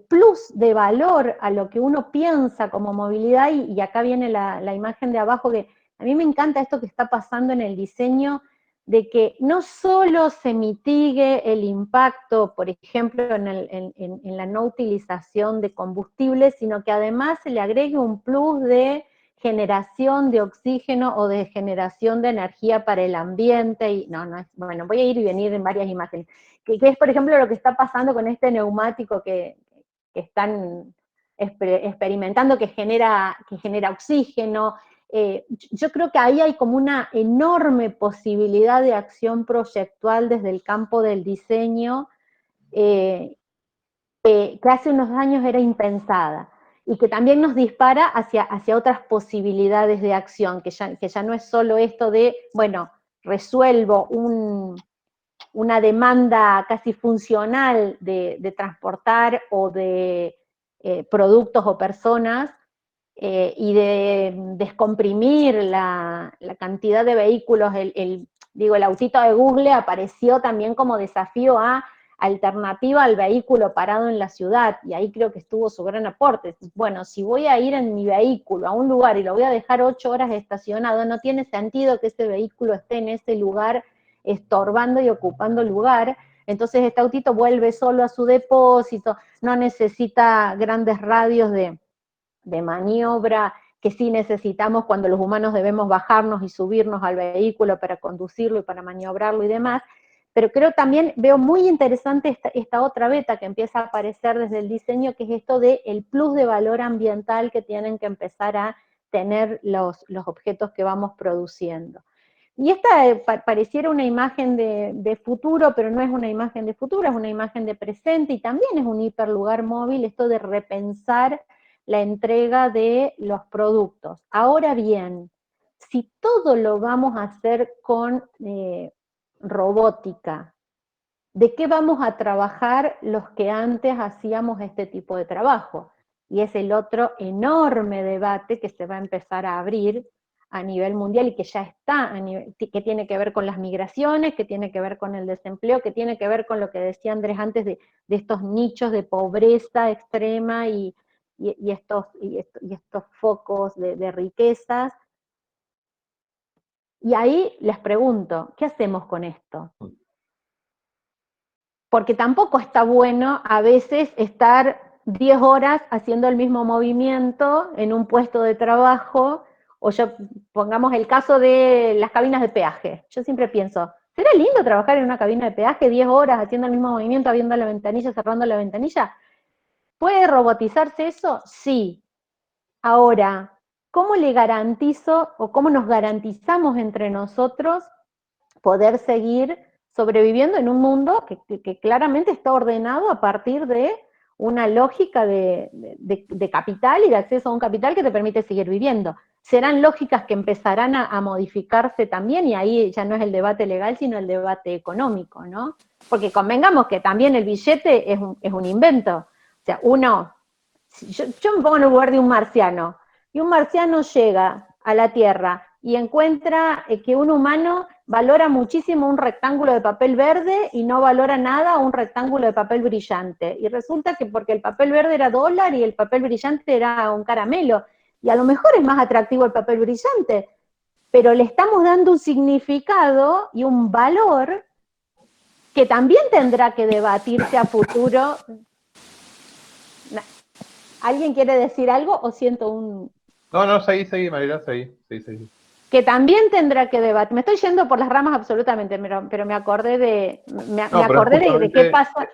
E: plus de valor a lo que uno piensa como movilidad, y acá viene la imagen de abajo, que a mí me encanta esto que está pasando en el diseño, de que no solo se mitigue el impacto, por ejemplo, en la no utilización de combustibles, sino que además se le agregue un plus de generación de oxígeno o de generación de energía para el ambiente, y bueno, voy a ir y venir en varias imágenes, que es, por ejemplo, lo que está pasando con este neumático que están experimentando, que genera oxígeno. Yo creo que ahí hay como una enorme posibilidad de acción proyectual desde el campo del diseño, que hace unos años era impensada, y que también nos dispara hacia otras posibilidades de acción, que ya no es solo esto de, bueno, resuelvo una demanda casi funcional de transportar o de productos o personas, y de descomprimir la cantidad de vehículos. El autito de Google apareció también como desafío a alternativa al vehículo parado en la ciudad, y ahí creo que estuvo su gran aporte. Bueno, si voy a ir en mi vehículo a un lugar y lo voy a dejar 8 horas estacionado, no tiene sentido que ese vehículo esté en ese lugar estorbando y ocupando lugar. Entonces este autito vuelve solo a su depósito, no necesita grandes radios de maniobra que sí necesitamos cuando los humanos debemos bajarnos y subirnos al vehículo para conducirlo y para maniobrarlo y demás. Pero creo también, veo muy interesante esta otra beta que empieza a aparecer desde el diseño, que es esto del plus de valor ambiental que tienen que empezar a tener los objetos que vamos produciendo. Y esta pareciera una imagen de futuro, pero no es una imagen de futuro, es una imagen de presente, y también es un hiperlugar móvil, esto de repensar la entrega de los productos. Ahora bien, si todo lo vamos a hacer con robótica, ¿de qué vamos a trabajar los que antes hacíamos este tipo de trabajo? Y es el otro enorme debate que se va a empezar a abrir a nivel mundial, y que ya está, que tiene que ver con las migraciones, que tiene que ver con el desempleo, que tiene que ver con lo que decía Andrés antes de estos nichos de pobreza extrema y estos focos de riquezas. Y ahí les pregunto, ¿qué hacemos con esto? Porque tampoco está bueno a veces estar 10 horas haciendo el mismo movimiento en un puesto de trabajo, o pongamos el caso de las cabinas de peaje. Yo siempre pienso, ¿será lindo trabajar en una cabina de peaje 10 horas haciendo el mismo movimiento, abriendo la ventanilla, cerrando la ventanilla? ¿Puede robotizarse eso? Sí. Ahora, ¿cómo le garantizo o cómo nos garantizamos entre nosotros poder seguir sobreviviendo en un mundo que claramente está ordenado a partir de una lógica de capital y de acceso a un capital que te permite seguir viviendo? Serán lógicas que empezarán a modificarse también, y ahí ya no es el debate legal, sino el debate económico, ¿no? Porque convengamos que también el billete es un invento. O sea, yo me pongo en el lugar de un marciano, y un marciano llega a la Tierra y encuentra que un humano valora muchísimo un rectángulo de papel verde y no valora nada un rectángulo de papel brillante. Y resulta que porque el papel verde era dólar y el papel brillante era un caramelo, y a lo mejor es más atractivo el papel brillante, pero le estamos dando un significado y un valor que también tendrá que debatirse a futuro. ¿Alguien quiere decir algo o siento un...?
A: No, seguí, Mariela, seguí.
E: Que también tendrá que debatir. Me estoy yendo por las ramas absolutamente, pero me acordé de qué pasa.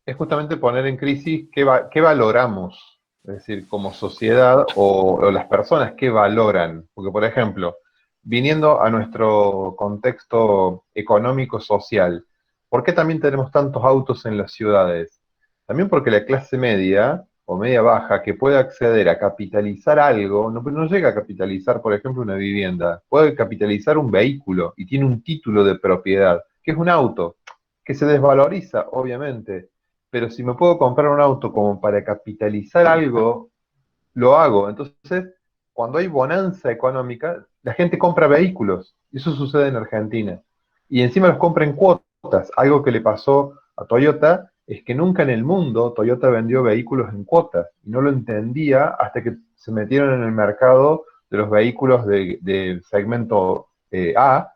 A: Es justamente poner en crisis qué valoramos, es decir, como sociedad o las personas, qué valoran. Porque, por ejemplo, viniendo a nuestro contexto económico-social, ¿por qué también tenemos tantos autos en las ciudades? También porque la clase media o media baja que puede acceder a capitalizar algo, no llega a capitalizar, por ejemplo, una vivienda, puede capitalizar un vehículo y tiene un título de propiedad, que es un auto, que se desvaloriza, obviamente, pero si me puedo comprar un auto como para capitalizar algo, lo hago. Entonces, cuando hay bonanza económica, la gente compra vehículos. Eso sucede en Argentina. Y encima los compra en cuotas. Algo que le pasó a Toyota es que nunca en el mundo Toyota vendió vehículos en cuotas. Y no lo entendía hasta que se metieron en el mercado de los vehículos del segmento A,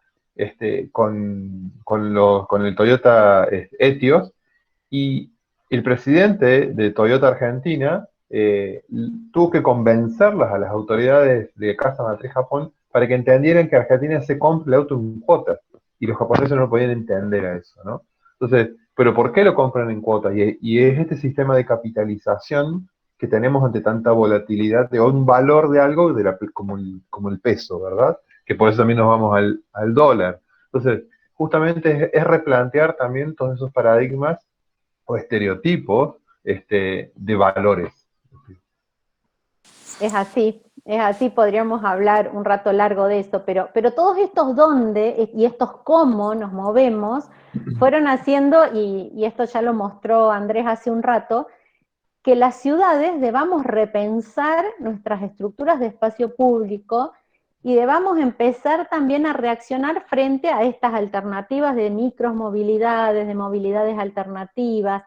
A: con el Toyota Etios, y el presidente de Toyota Argentina tuvo que convencerlas a las autoridades de Casa Matriz Japón para que entendieran que Argentina se compra el auto en cuotas, y los japoneses no podían entender a eso, ¿no? Entonces, ¿pero por qué lo compran en cuotas? Y es este sistema de capitalización que tenemos ante tanta volatilidad de un valor de algo como el peso, ¿verdad? Que por eso también nos vamos al dólar. Entonces, justamente es replantear también todos esos paradigmas o estereotipos de valores.
E: Es así, podríamos hablar un rato largo de eso, pero todos estos dónde y estos cómo nos movemos fueron haciendo, y esto ya lo mostró Andrés hace un rato, que las ciudades debamos repensar nuestras estructuras de espacio público y debamos empezar también a reaccionar frente a estas alternativas de micromovilidades, de movilidades alternativas,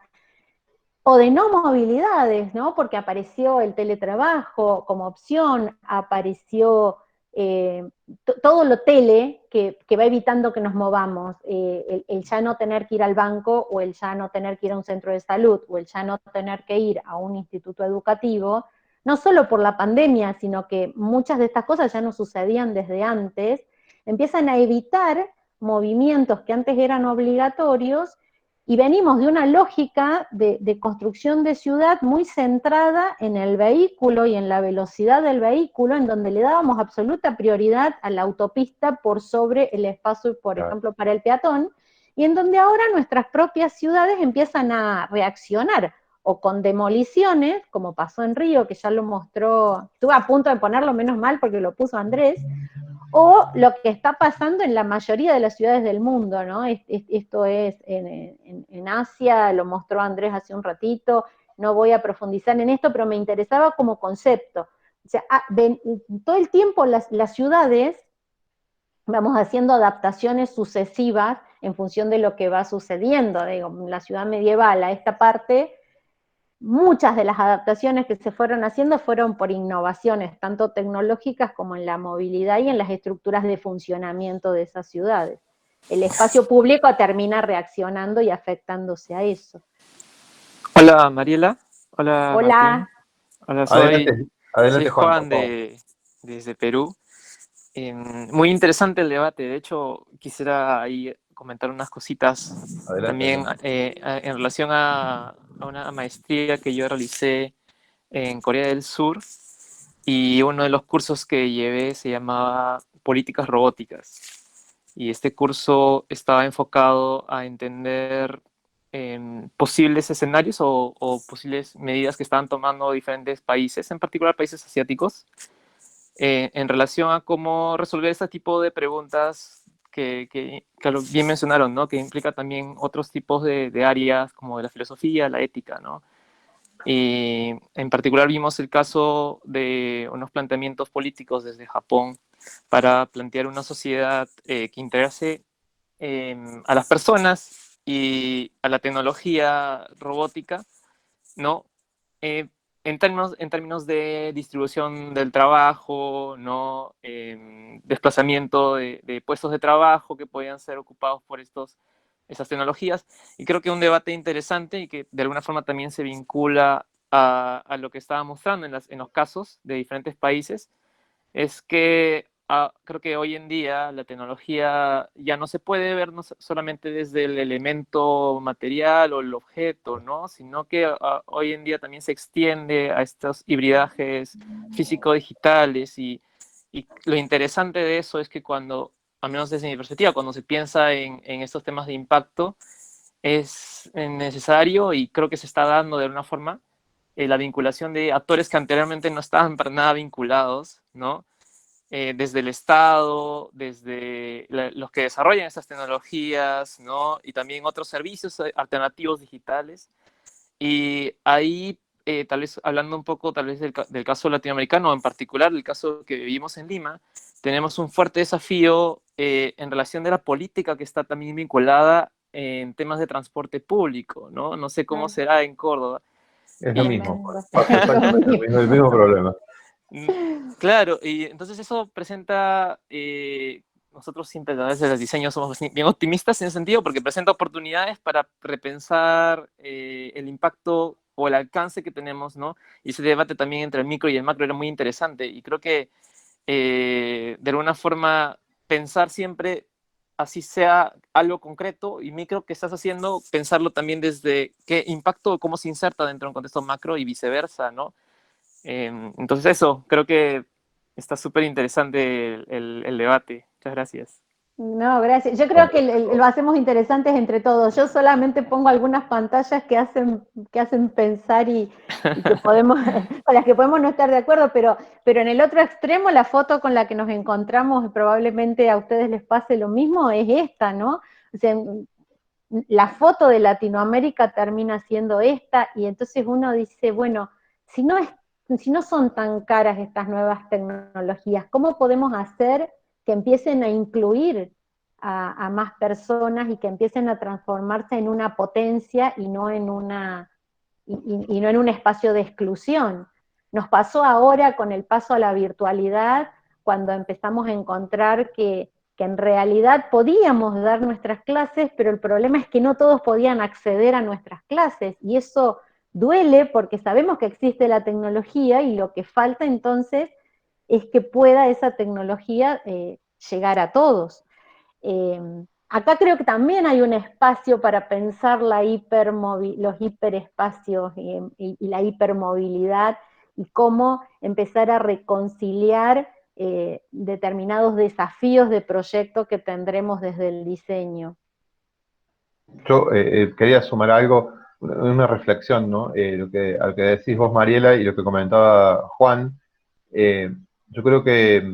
E: o de no movilidades, ¿no? Porque apareció el teletrabajo como opción, apareció todo lo tele que va evitando que nos movamos, el ya no tener que ir al banco, o el ya no tener que ir a un centro de salud, o el ya no tener que ir a un instituto educativo, no solo por la pandemia, sino que muchas de estas cosas ya no sucedían desde antes, empiezan a evitar movimientos que antes eran obligatorios, y venimos de una lógica de construcción de ciudad muy centrada en el vehículo y en la velocidad del vehículo, en donde le dábamos absoluta prioridad a la autopista por sobre el espacio, por ejemplo, para el peatón, y en donde ahora nuestras propias ciudades empiezan a reaccionar, o con demoliciones, como pasó en Río, que ya lo mostró, estuve a punto de ponerlo, menos mal porque lo puso Andrés, o lo que está pasando en la mayoría de las ciudades del mundo, ¿no? Esto es en Asia, lo mostró Andrés hace un ratito, no voy a profundizar en esto, pero me interesaba como concepto. O sea, todo el tiempo las ciudades vamos haciendo adaptaciones sucesivas en función de lo que va sucediendo. Digo, la ciudad medieval a esta parte, muchas de las adaptaciones que se fueron haciendo fueron por innovaciones, tanto tecnológicas como en la movilidad y en las estructuras de funcionamiento de esas ciudades. El espacio público termina reaccionando y afectándose a eso.
G: Hola Mariela, hola
E: Hola.
G: Martín. Hola, soy Juan desde Perú. Muy interesante el debate. De hecho, quisiera ahí comentar unas cositas. Adelante, también en relación a una maestría que yo realicé en Corea del Sur, y uno de los cursos que llevé se llamaba Políticas Robóticas. Y este curso estaba enfocado a entender posibles escenarios o posibles medidas que estaban tomando diferentes países, en particular países asiáticos, en relación a cómo resolver este tipo de preguntas que bien mencionaron, ¿no? Que implica también otros tipos de áreas como de la filosofía, la ética, ¿no? Y en particular vimos el caso de unos planteamientos políticos desde Japón para plantear una sociedad que integrase a las personas y a la tecnología robótica, ¿no? En términos de distribución del trabajo, ¿no? Desplazamiento de puestos de trabajo que podían ser ocupados por esas tecnologías. Y creo que un debate interesante y que de alguna forma también se vincula a lo que estaba mostrando en los casos de diferentes países, es que creo que hoy en día la tecnología ya no se puede ver solamente desde el elemento material o el objeto, ¿no? Sino que hoy en día también se extiende a estos hibridajes físico-digitales, y lo interesante de eso es que cuando, al menos desde mi perspectiva, cuando se piensa en estos temas de impacto, es necesario, y creo que se está dando de alguna forma, la vinculación de actores que anteriormente no estaban para nada vinculados, ¿no? Desde el Estado, desde los que desarrollan esas tecnologías, ¿no? Y también otros servicios alternativos digitales. Y ahí, tal vez hablando un poco tal vez del caso latinoamericano, en particular el caso que vivimos en Lima, tenemos un fuerte desafío en relación de la política que está también vinculada en temas de transporte público, ¿no? No sé cómo será en Córdoba.
A: Es lo mismo, pasa exactamente el mismo problema.
G: Claro, y entonces eso presenta, nosotros siempre desde el diseño somos bien optimistas en ese sentido, porque presenta oportunidades para repensar el impacto o el alcance que tenemos, ¿no? Y ese debate también entre el micro y el macro era muy interesante, y creo que de alguna forma pensar siempre, así sea algo concreto y micro que estás haciendo, pensarlo también desde qué impacto, cómo se inserta dentro de un contexto macro y viceversa, ¿no? Entonces eso, creo que está súper interesante el debate. Muchas gracias.
E: No, gracias. Yo creo que lo hacemos interesantes entre todos. Yo solamente pongo algunas pantallas que hacen pensar y que podemos, con las que podemos no estar de acuerdo, pero en el otro extremo, la foto con la que nos encontramos, probablemente a ustedes les pase lo mismo, es esta, ¿no? O sea, la foto de Latinoamérica termina siendo esta, y entonces uno dice, bueno, si no son tan caras estas nuevas tecnologías, ¿cómo podemos hacer que empiecen a incluir a más personas y que empiecen a transformarse en una potencia y no en y no en un espacio de exclusión? Nos pasó ahora con el paso a la virtualidad, cuando empezamos a encontrar que en realidad podíamos dar nuestras clases, pero el problema es que no todos podían acceder a nuestras clases, y eso duele porque sabemos que existe la tecnología, y lo que falta entonces es que pueda esa tecnología llegar a todos. Acá creo que también hay un espacio para pensar los hiperespacios y la hipermovilidad, y cómo empezar a reconciliar determinados desafíos de proyecto que tendremos desde el diseño.
A: Yo quería sumar algo, una reflexión, ¿no? Al que decís vos, Mariela, y lo que comentaba Juan. Yo creo que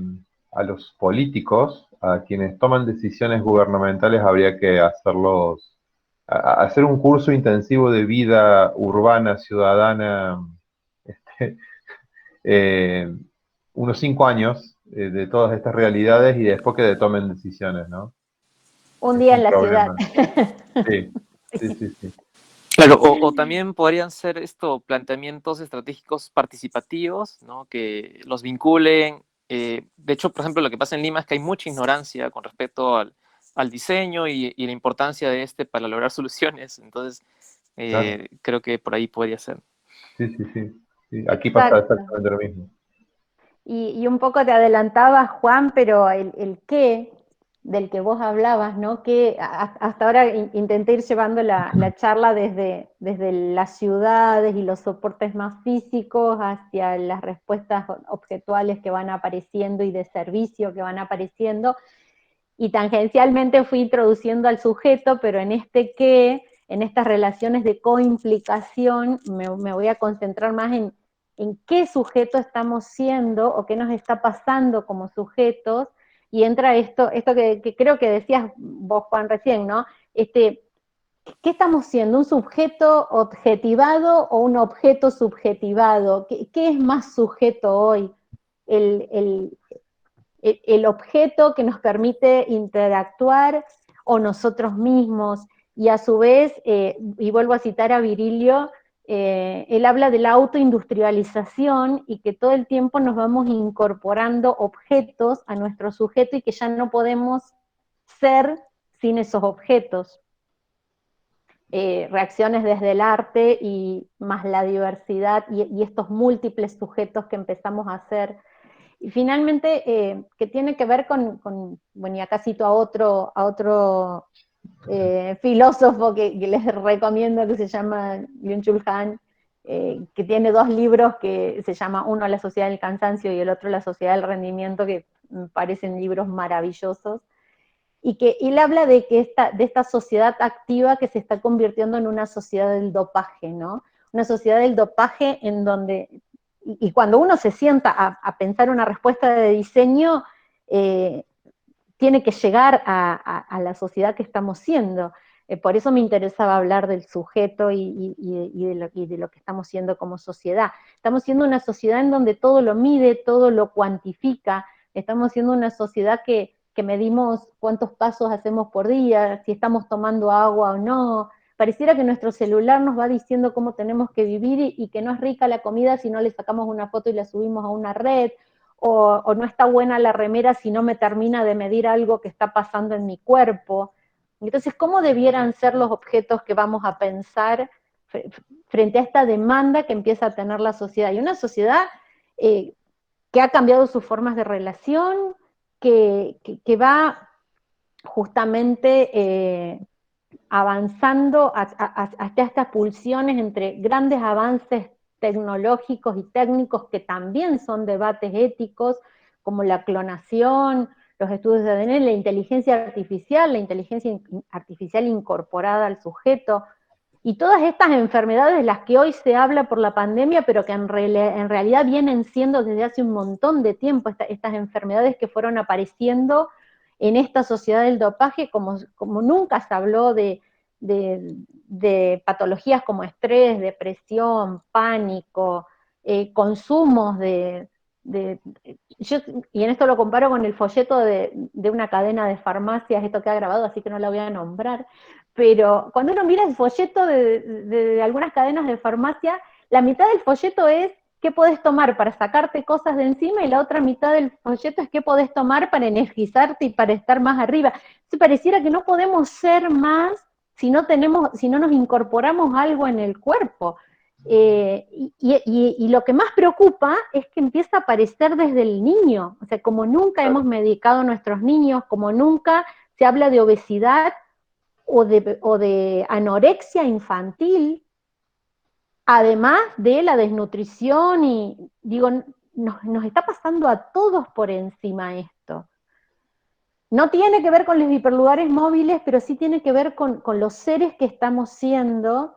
A: a los políticos, a quienes toman decisiones gubernamentales, habría que hacer un curso intensivo de vida urbana, ciudadana, unos 5 años de todas estas realidades, y después que tomen decisiones, ¿no?
E: Un día en la ciudad.
A: Sí.
G: Claro, o también podrían ser planteamientos estratégicos participativos, ¿no? Que los vinculen. De hecho, por ejemplo, lo que pasa en Lima es que hay mucha ignorancia con respecto al diseño y la importancia de para lograr soluciones. Entonces, claro, creo que por ahí podría ser.
A: Sí. Aquí pasa exactamente lo mismo.
E: Y un poco te adelantaba, Juan, pero el qué del que vos hablabas, ¿no? Que hasta ahora intenté ir llevando la charla desde las ciudades y los soportes más físicos hacia las respuestas objetuales que van apareciendo y de servicio que van apareciendo, y tangencialmente fui introduciendo al sujeto, pero en estas relaciones de coimplicación, me voy a concentrar más en qué sujeto estamos siendo o qué nos está pasando como sujetos, y entra esto que creo que decías vos, Juan, recién, ¿no? ¿Qué estamos siendo? ¿Un sujeto objetivado o un objeto subjetivado? ¿Qué es más sujeto hoy? El objeto que nos permite interactuar, o nosotros mismos. Y a su vez, y vuelvo a citar a Virilio, él habla de la autoindustrialización, y que todo el tiempo nos vamos incorporando objetos a nuestro sujeto, y que ya no podemos ser sin esos objetos. Reacciones desde el arte y más la diversidad y estos múltiples sujetos que empezamos a hacer. Y finalmente, que tiene que ver con bueno, y acá cito a otro filósofo que les recomiendo, que se llama Byung-Chul Han, que tiene 2 libros que se llama, uno La Sociedad del Cansancio y el otro La Sociedad del Rendimiento, que me parecen libros maravillosos, y que él habla de esta sociedad activa que se está convirtiendo en una sociedad del dopaje, ¿no? Una sociedad del dopaje en donde, y cuando uno se sienta a pensar una respuesta de diseño, tiene que llegar a la sociedad que estamos siendo. Por eso me interesaba hablar del sujeto y de lo que estamos siendo como sociedad. Estamos siendo una sociedad en donde todo lo mide, todo lo cuantifica, estamos siendo una sociedad que medimos cuántos pasos hacemos por día, si estamos tomando agua o no. Pareciera que nuestro celular nos va diciendo cómo tenemos que vivir y que no es rica la comida si no le sacamos una foto y la subimos a una red, o no está buena la remera si no me termina de medir algo que está pasando en mi cuerpo. Entonces, ¿cómo debieran ser los objetos que vamos a pensar frente a esta demanda que empieza a tener la sociedad? Y una sociedad que ha cambiado sus formas de relación, que va justamente avanzando hasta estas pulsiones entre grandes avances tecnológicos y técnicos que también son debates éticos, como la clonación, los estudios de ADN, la inteligencia artificial incorporada al sujeto, y todas estas enfermedades de las que hoy se habla por la pandemia, pero que en realidad vienen siendo desde hace un montón de tiempo, estas enfermedades que fueron apareciendo en esta sociedad del dopaje, como nunca se habló de patologías como estrés, depresión, pánico, consumos y en esto lo comparo con el folleto de una cadena de farmacias, esto que ha grabado, así que no la voy a nombrar, pero cuando uno mira el folleto de algunas cadenas de farmacia, la mitad del folleto es qué podés tomar para sacarte cosas de encima, y la otra mitad del folleto es qué podés tomar para energizarte y para estar más arriba. Entonces pareciera que no podemos ser más si no nos incorporamos algo en el cuerpo. Y lo que más preocupa es que empieza a aparecer desde el niño, o sea, como nunca hemos medicado a nuestros niños, como nunca se habla de obesidad o de anorexia infantil, además de la desnutrición, y digo, nos está pasando a todos por encima esto. No tiene que ver con los hiperlugares móviles, pero sí tiene que ver con los seres que estamos siendo,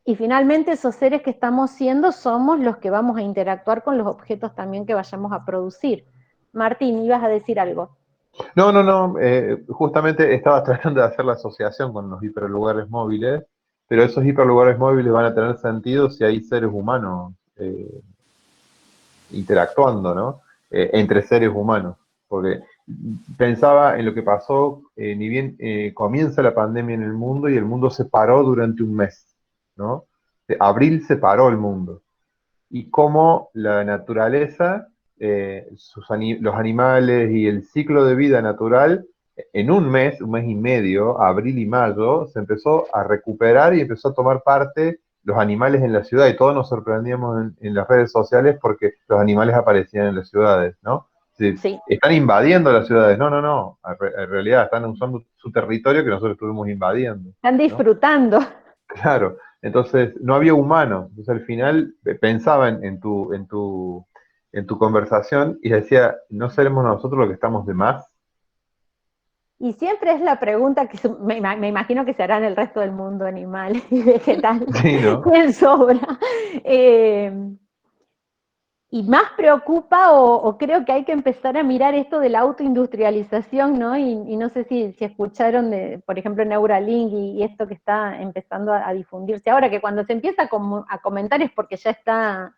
E: y finalmente esos seres que estamos siendo somos los que vamos a interactuar con los objetos también que vayamos a producir. Martín, ibas a decir algo.
A: No, justamente estaba tratando de hacer la asociación con los hiperlugares móviles, pero esos hiperlugares móviles van a tener sentido si hay seres humanos interactuando, ¿no? Entre seres humanos, porque pensaba en lo que pasó, ni bien comienza la pandemia en el mundo y el mundo se paró durante un mes, ¿no? De abril se paró el mundo, y cómo la naturaleza, los animales y el ciclo de vida natural, en un mes y medio, abril y mayo, se empezó a recuperar y empezó a tomar parte los animales en la ciudad, y todos nos sorprendíamos en las redes sociales porque los animales aparecían en las ciudades, ¿no? Sí. Están invadiendo las ciudades. No. En realidad están usando su territorio que nosotros estuvimos invadiendo.
E: Están disfrutando.
A: ¿No? Claro. Entonces, no había humanos. Entonces, al final, pensaba en tu conversación y decía, ¿no seremos nosotros los que estamos de más?
E: Y siempre es la pregunta que me imagino que se hará en el resto del mundo animal y vegetal.
A: Sí, ¿no?
E: ¿Quién sobra? Y más preocupa, o creo que hay que empezar a mirar esto de la autoindustrialización, ¿no? Y no sé si escucharon, por ejemplo, Neuralink y esto que está empezando a difundirse ahora, que cuando se empieza a comentar es porque ya está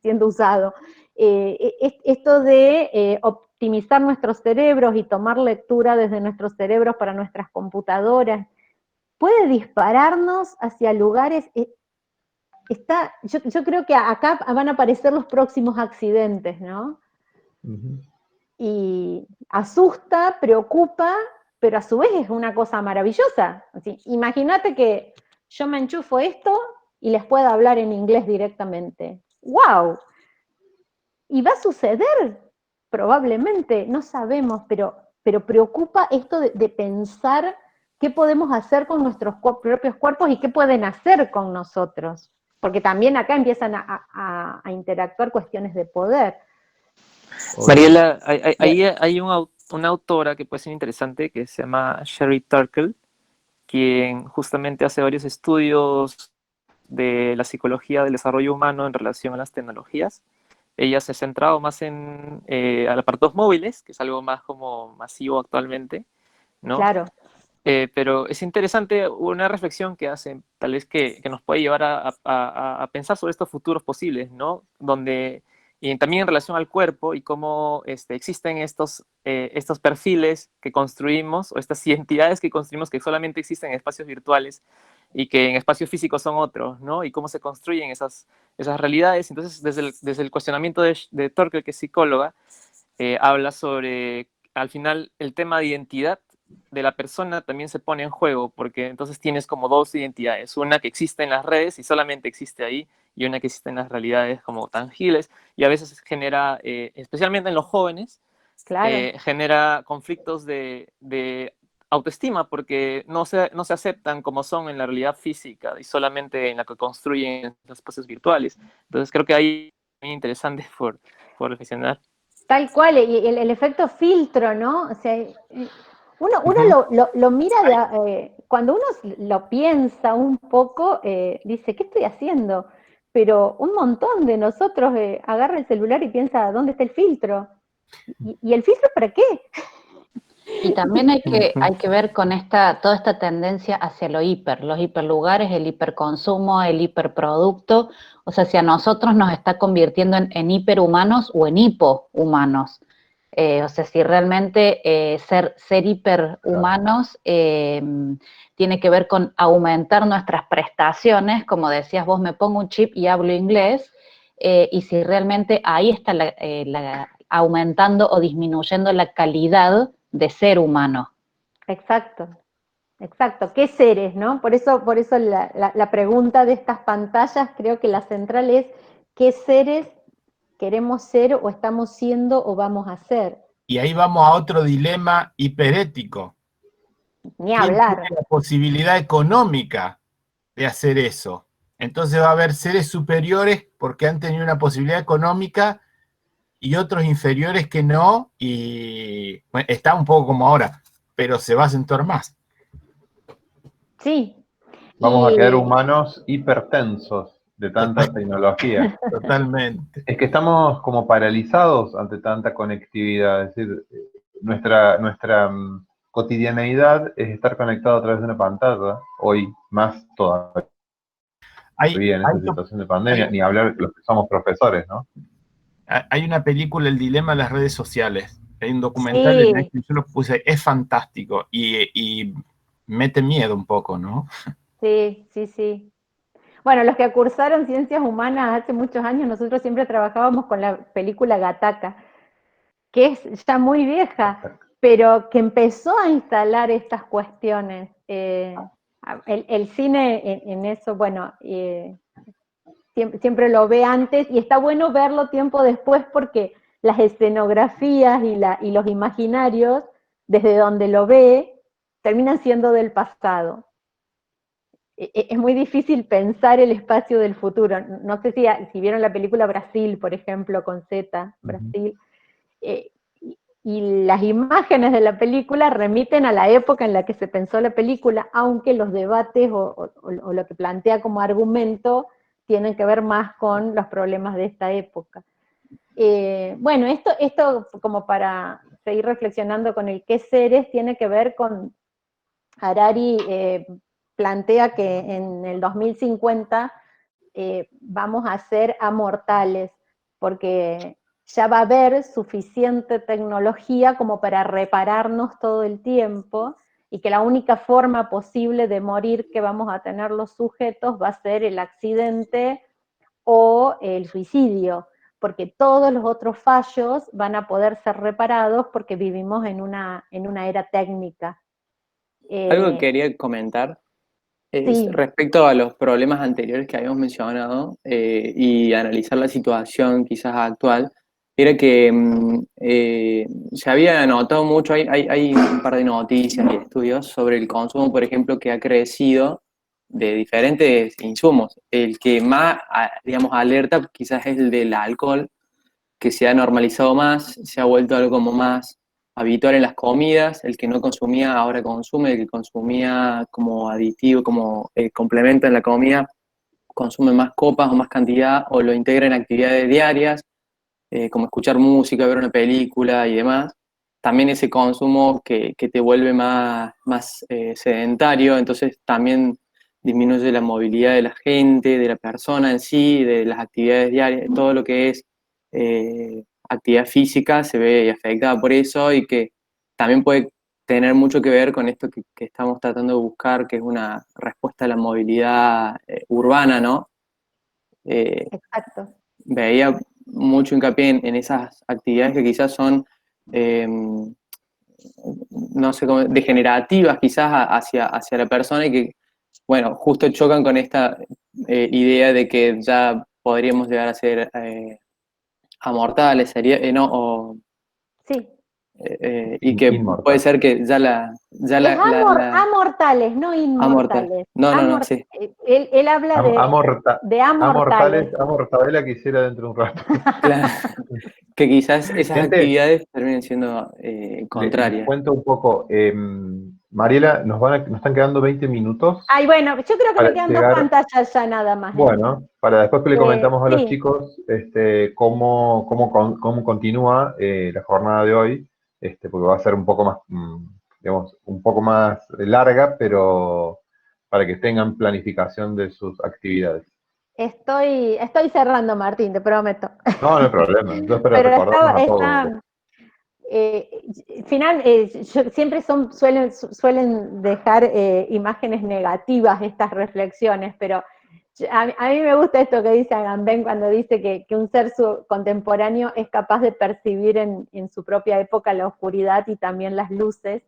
E: siendo usado. Esto de optimizar nuestros cerebros y tomar lectura desde nuestros cerebros para nuestras computadoras, puede dispararnos hacia lugares... Yo creo que acá van a aparecer los próximos accidentes, ¿no? Uh-huh. Y asusta, preocupa, pero a su vez es una cosa maravillosa. Imagínate que yo me enchufo esto y les puedo hablar en inglés directamente. ¡Wow! Y va a suceder, probablemente, no sabemos, pero preocupa esto de pensar qué podemos hacer con nuestros propios cuerpos y qué pueden hacer con nosotros. Porque también acá empiezan a interactuar cuestiones de poder.
G: Mariela, hay una autora que puede ser interesante que se llama Sherry Turkle, quien justamente hace varios estudios de la psicología del desarrollo humano en relación a las tecnologías. Ella se ha centrado más en aparatos móviles, que es algo más como masivo actualmente, ¿no?
E: Claro.
G: Pero es interesante una reflexión que hacen, tal vez que nos puede llevar a pensar sobre estos futuros posibles, ¿no? Donde y también en relación al cuerpo y cómo existen estos perfiles que construimos, o estas identidades que construimos que solamente existen en espacios virtuales y que en espacios físicos son otros, ¿no? Y cómo se construyen esas realidades. Entonces, desde el cuestionamiento de Torkel, que es psicóloga, habla sobre, al final, el tema de identidad de la persona también se pone en juego, porque entonces tienes como dos identidades, una que existe en las redes y solamente existe ahí, y una que existe en las realidades como tangibles, y a veces genera, especialmente en los jóvenes,
E: Claro.
G: genera conflictos de autoestima, porque no se aceptan como son en la realidad física, y solamente en la que construyen en los espacios virtuales. Entonces creo que ahí es muy interesante por reflexionar.
E: Tal cual, y el efecto filtro, ¿no? O sea, uno lo mira, cuando uno lo piensa un poco, dice, ¿qué estoy haciendo? Pero un montón de nosotros agarra el celular y piensa, ¿dónde está el filtro? ¿Y el filtro para qué?
H: Y también hay que ver con toda esta tendencia hacia los hiperlugares, el hiperconsumo, el hiperproducto. O sea, si a nosotros nos está convirtiendo en hiperhumanos o en hipohumanos. O sea, si realmente ser hiperhumanos tiene que ver con aumentar nuestras prestaciones, como decías vos, me pongo un chip y hablo inglés, y si realmente ahí está aumentando o disminuyendo la calidad de ser humano.
E: Exacto, exacto. ¿Qué seres, no? Por eso la pregunta de estas pantallas, creo que la central es, ¿qué seres queremos ser o estamos siendo o vamos a ser?
C: Y ahí vamos a otro dilema hiperético.
E: Ni
C: ¿Quién
E: hablar.
C: tiene la posibilidad económica de hacer eso? Entonces va a haber seres superiores porque han tenido una posibilidad económica y otros inferiores que no, y bueno, está un poco como ahora, pero se va a acentuar más.
E: Sí.
A: Vamos a quedar humanos hipertensos de tanta tecnología.
C: Totalmente.
A: Es que estamos como paralizados ante tanta conectividad, es decir, nuestra cotidianeidad es estar conectado a través de una pantalla, hoy más todavía en esta situación de pandemia, ni hablar de los que somos profesores, ¿no?
C: Hay una película, El dilema de las redes sociales. Hay un documental de Netflix, yo lo puse, es fantástico y mete miedo un poco, ¿no?
E: Sí, sí, sí. Bueno, los que cursaron ciencias humanas hace muchos años, nosotros siempre trabajábamos con la película Gattaca, que es ya muy vieja, pero que empezó a instalar estas cuestiones. El cine en eso, bueno, siempre lo ve antes y está bueno verlo tiempo después porque las escenografías y los imaginarios, desde donde lo ve, terminan siendo del pasado. Es muy difícil pensar el espacio del futuro. No sé si vieron la película Brasil, por ejemplo, con Z, Brasil, y las imágenes de la película remiten a la época en la que se pensó la película, aunque los debates o lo que plantea como argumento tienen que ver más con los problemas de esta época. Bueno, esto como para seguir reflexionando con el qué seres, tiene que ver con Harari plantea que en el 2050 vamos a ser amortales, porque ya va a haber suficiente tecnología como para repararnos todo el tiempo, y que la única forma posible de morir que vamos a tener los sujetos va a ser el accidente o el suicidio, porque todos los otros fallos van a poder ser reparados porque vivimos en una era técnica.
G: Algo que quería comentar es
E: Sí.
G: respecto a los problemas anteriores que habíamos mencionado y analizar la situación quizás actual, era que se había notado mucho, hay un par de noticias y estudios sobre el consumo, por ejemplo, que ha crecido de diferentes insumos. El que más, digamos, alerta quizás es el del alcohol, que se ha normalizado más, se ha vuelto algo como más habitual en las comidas. El que no consumía ahora consume, el que consumía como aditivo, como complemento en la comida, consume más copas o más cantidad, o lo integra en actividades diarias, como escuchar música, ver una película y demás. También ese consumo que te vuelve más sedentario, entonces también disminuye la movilidad de la gente, de la persona en sí, de las actividades diarias, todo lo que es
I: actividad física se ve afectada por eso, y que también puede tener mucho que ver con esto que estamos tratando de buscar, que es una respuesta a la movilidad urbana, ¿no?
E: Exacto.
I: Veía mucho hincapié en esas actividades que quizás son, no sé cómo, degenerativas quizás hacia la persona, y que, bueno, justo chocan con esta idea de que ya podríamos llegar a ser amortales, sería, no, o,
E: Sí.
I: y que
A: Inmortal.
I: puede ser que
E: Amortales, no inmortales.
I: No, sí.
E: Él habla de amortales.
A: Amortadela quisiera dentro de un rato.
I: Claro, que quizás esas
A: Gente,
I: actividades terminen siendo
A: les
I: contrarias.
A: cuento un poco. Mariela, nos están quedando 20 minutos.
E: Ay, bueno, yo creo que
A: para
E: me quedan
A: llegar-
E: 2 pantallas ya nada más.
A: Bueno, para después que le comentamos a los
E: Sí.
A: chicos cómo continúa la jornada de hoy, porque va a ser un poco más, digamos, un poco más larga, pero para que tengan planificación de sus actividades.
E: Estoy cerrando, Martín, te prometo.
A: No hay problema. Yo espero
E: Pero
A: recordarnos a todos.
E: Siempre suelen dejar imágenes negativas estas reflexiones, pero a mí me gusta esto que dice Agamben cuando dice que un ser contemporáneo es capaz de percibir en su propia época la oscuridad y también las luces,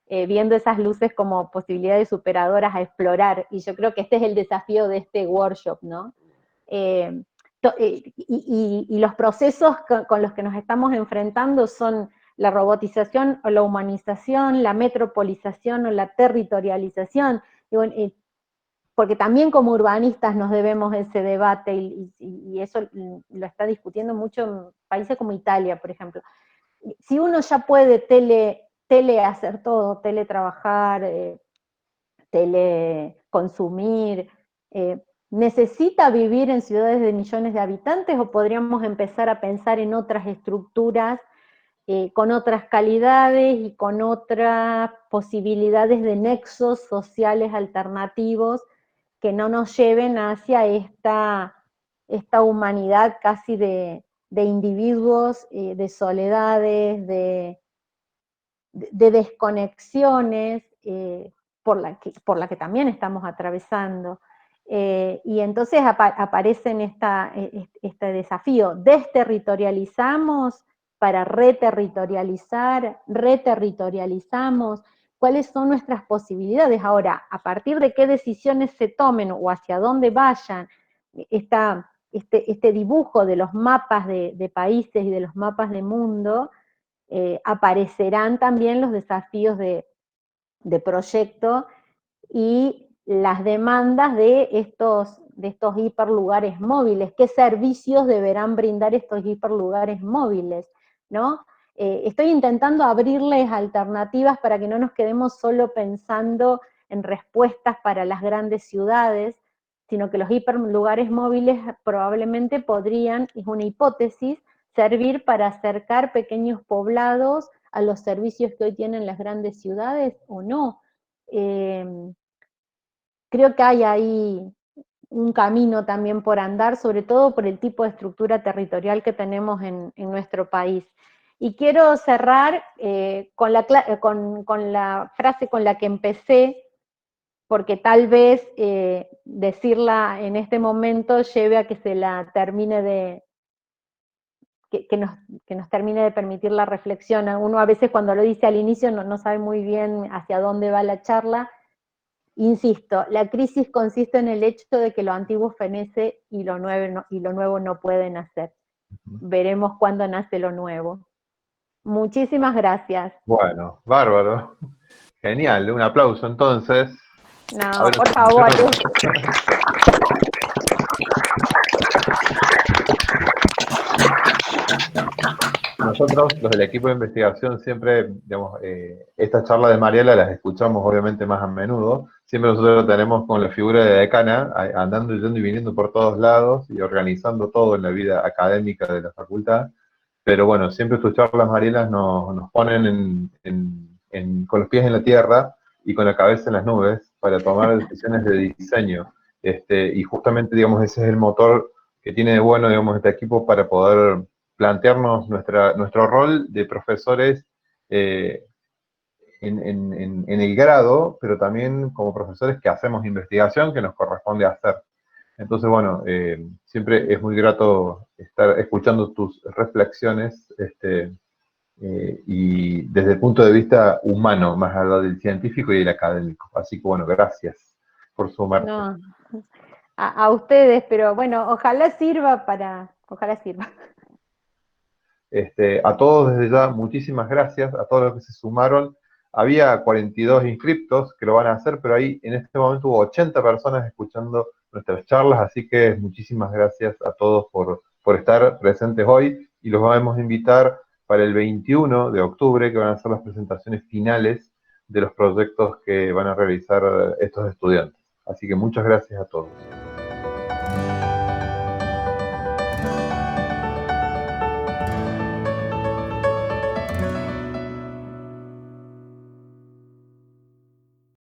E: viendo esas luces como posibilidades superadoras a explorar, y yo creo que este es el desafío de este workshop, ¿no? Y los procesos con los que nos estamos enfrentando son la robotización o la humanización, la metropolización o la territorialización, porque también como urbanistas nos debemos ese debate, y eso lo está discutiendo mucho en países como Italia, por ejemplo. Si uno ya puede tele hacer todo, teletrabajar, teleconsumir, ¿necesita vivir en ciudades de millones de habitantes, o podríamos empezar a pensar en otras estructuras con otras calidades y con otras posibilidades de nexos sociales alternativos que no nos lleven hacia esta humanidad casi de individuos, de soledades, de desconexiones, por la que también estamos atravesando? Y entonces aparece en este desafío: desterritorializamos para reterritorializamos, ¿cuáles son nuestras posibilidades? Ahora, a partir de qué decisiones se tomen o hacia dónde vayan, este dibujo de los mapas de países y de los mapas de mundo, aparecerán también los desafíos de proyecto y las demandas de estos hiperlugares móviles. ¿Qué servicios deberán brindar estos hiperlugares móviles? ¿No? Estoy intentando abrirles alternativas para que no nos quedemos solo pensando en respuestas para las grandes ciudades, sino que los hiperlugares móviles probablemente podrían, es una hipótesis, servir para acercar pequeños poblados a los servicios que hoy tienen las grandes ciudades, o no. Creo que hay ahí un camino también por andar, sobre todo por el tipo de estructura territorial que tenemos en nuestro país. Y quiero cerrar con la frase con la que empecé, porque tal vez decirla en este momento lleve a que se la termine que nos termine de permitir la reflexión. Uno a veces cuando lo dice al inicio no sabe muy bien hacia dónde va la charla. Insisto, la crisis consiste en el hecho de que lo antiguo fenece y lo nuevo no puede nacer. Veremos cuándo nace lo nuevo. Muchísimas gracias.
A: Bueno, bárbaro. Genial, un aplauso entonces.
E: No, por favor.
A: Nosotros, los del equipo de investigación, siempre, digamos, esta charla de Mariela las escuchamos obviamente más a menudo. Siempre nosotros lo tenemos con la figura de decana, andando, yendo y viniendo por todos lados y organizando todo en la vida académica de la facultad. Pero bueno, siempre sus charlas, Mariela, nos ponen con los pies en la tierra y con la cabeza en las nubes para tomar decisiones de diseño. Y justamente, digamos, ese es el motor que tiene de bueno, digamos, este equipo para poder plantearnos nuestro rol de profesores en el grado, pero también como profesores que hacemos investigación que nos corresponde hacer. Entonces, bueno, siempre es muy grato estar escuchando tus reflexiones y desde el punto de vista humano, más allá del científico y del académico. Así que, bueno, gracias por sumarte.
E: No, a ustedes, pero bueno, ojalá sirva.
A: A todos desde ya, muchísimas gracias, a todos los que se sumaron. Había 42 inscriptos que lo van a hacer, pero ahí en este momento hubo 80 personas escuchando nuestras charlas, así que muchísimas gracias a todos por estar presentes hoy, y los vamos a invitar para el 21 de octubre, que van a ser las presentaciones finales de los proyectos que van a realizar estos estudiantes. Así que muchas gracias a todos.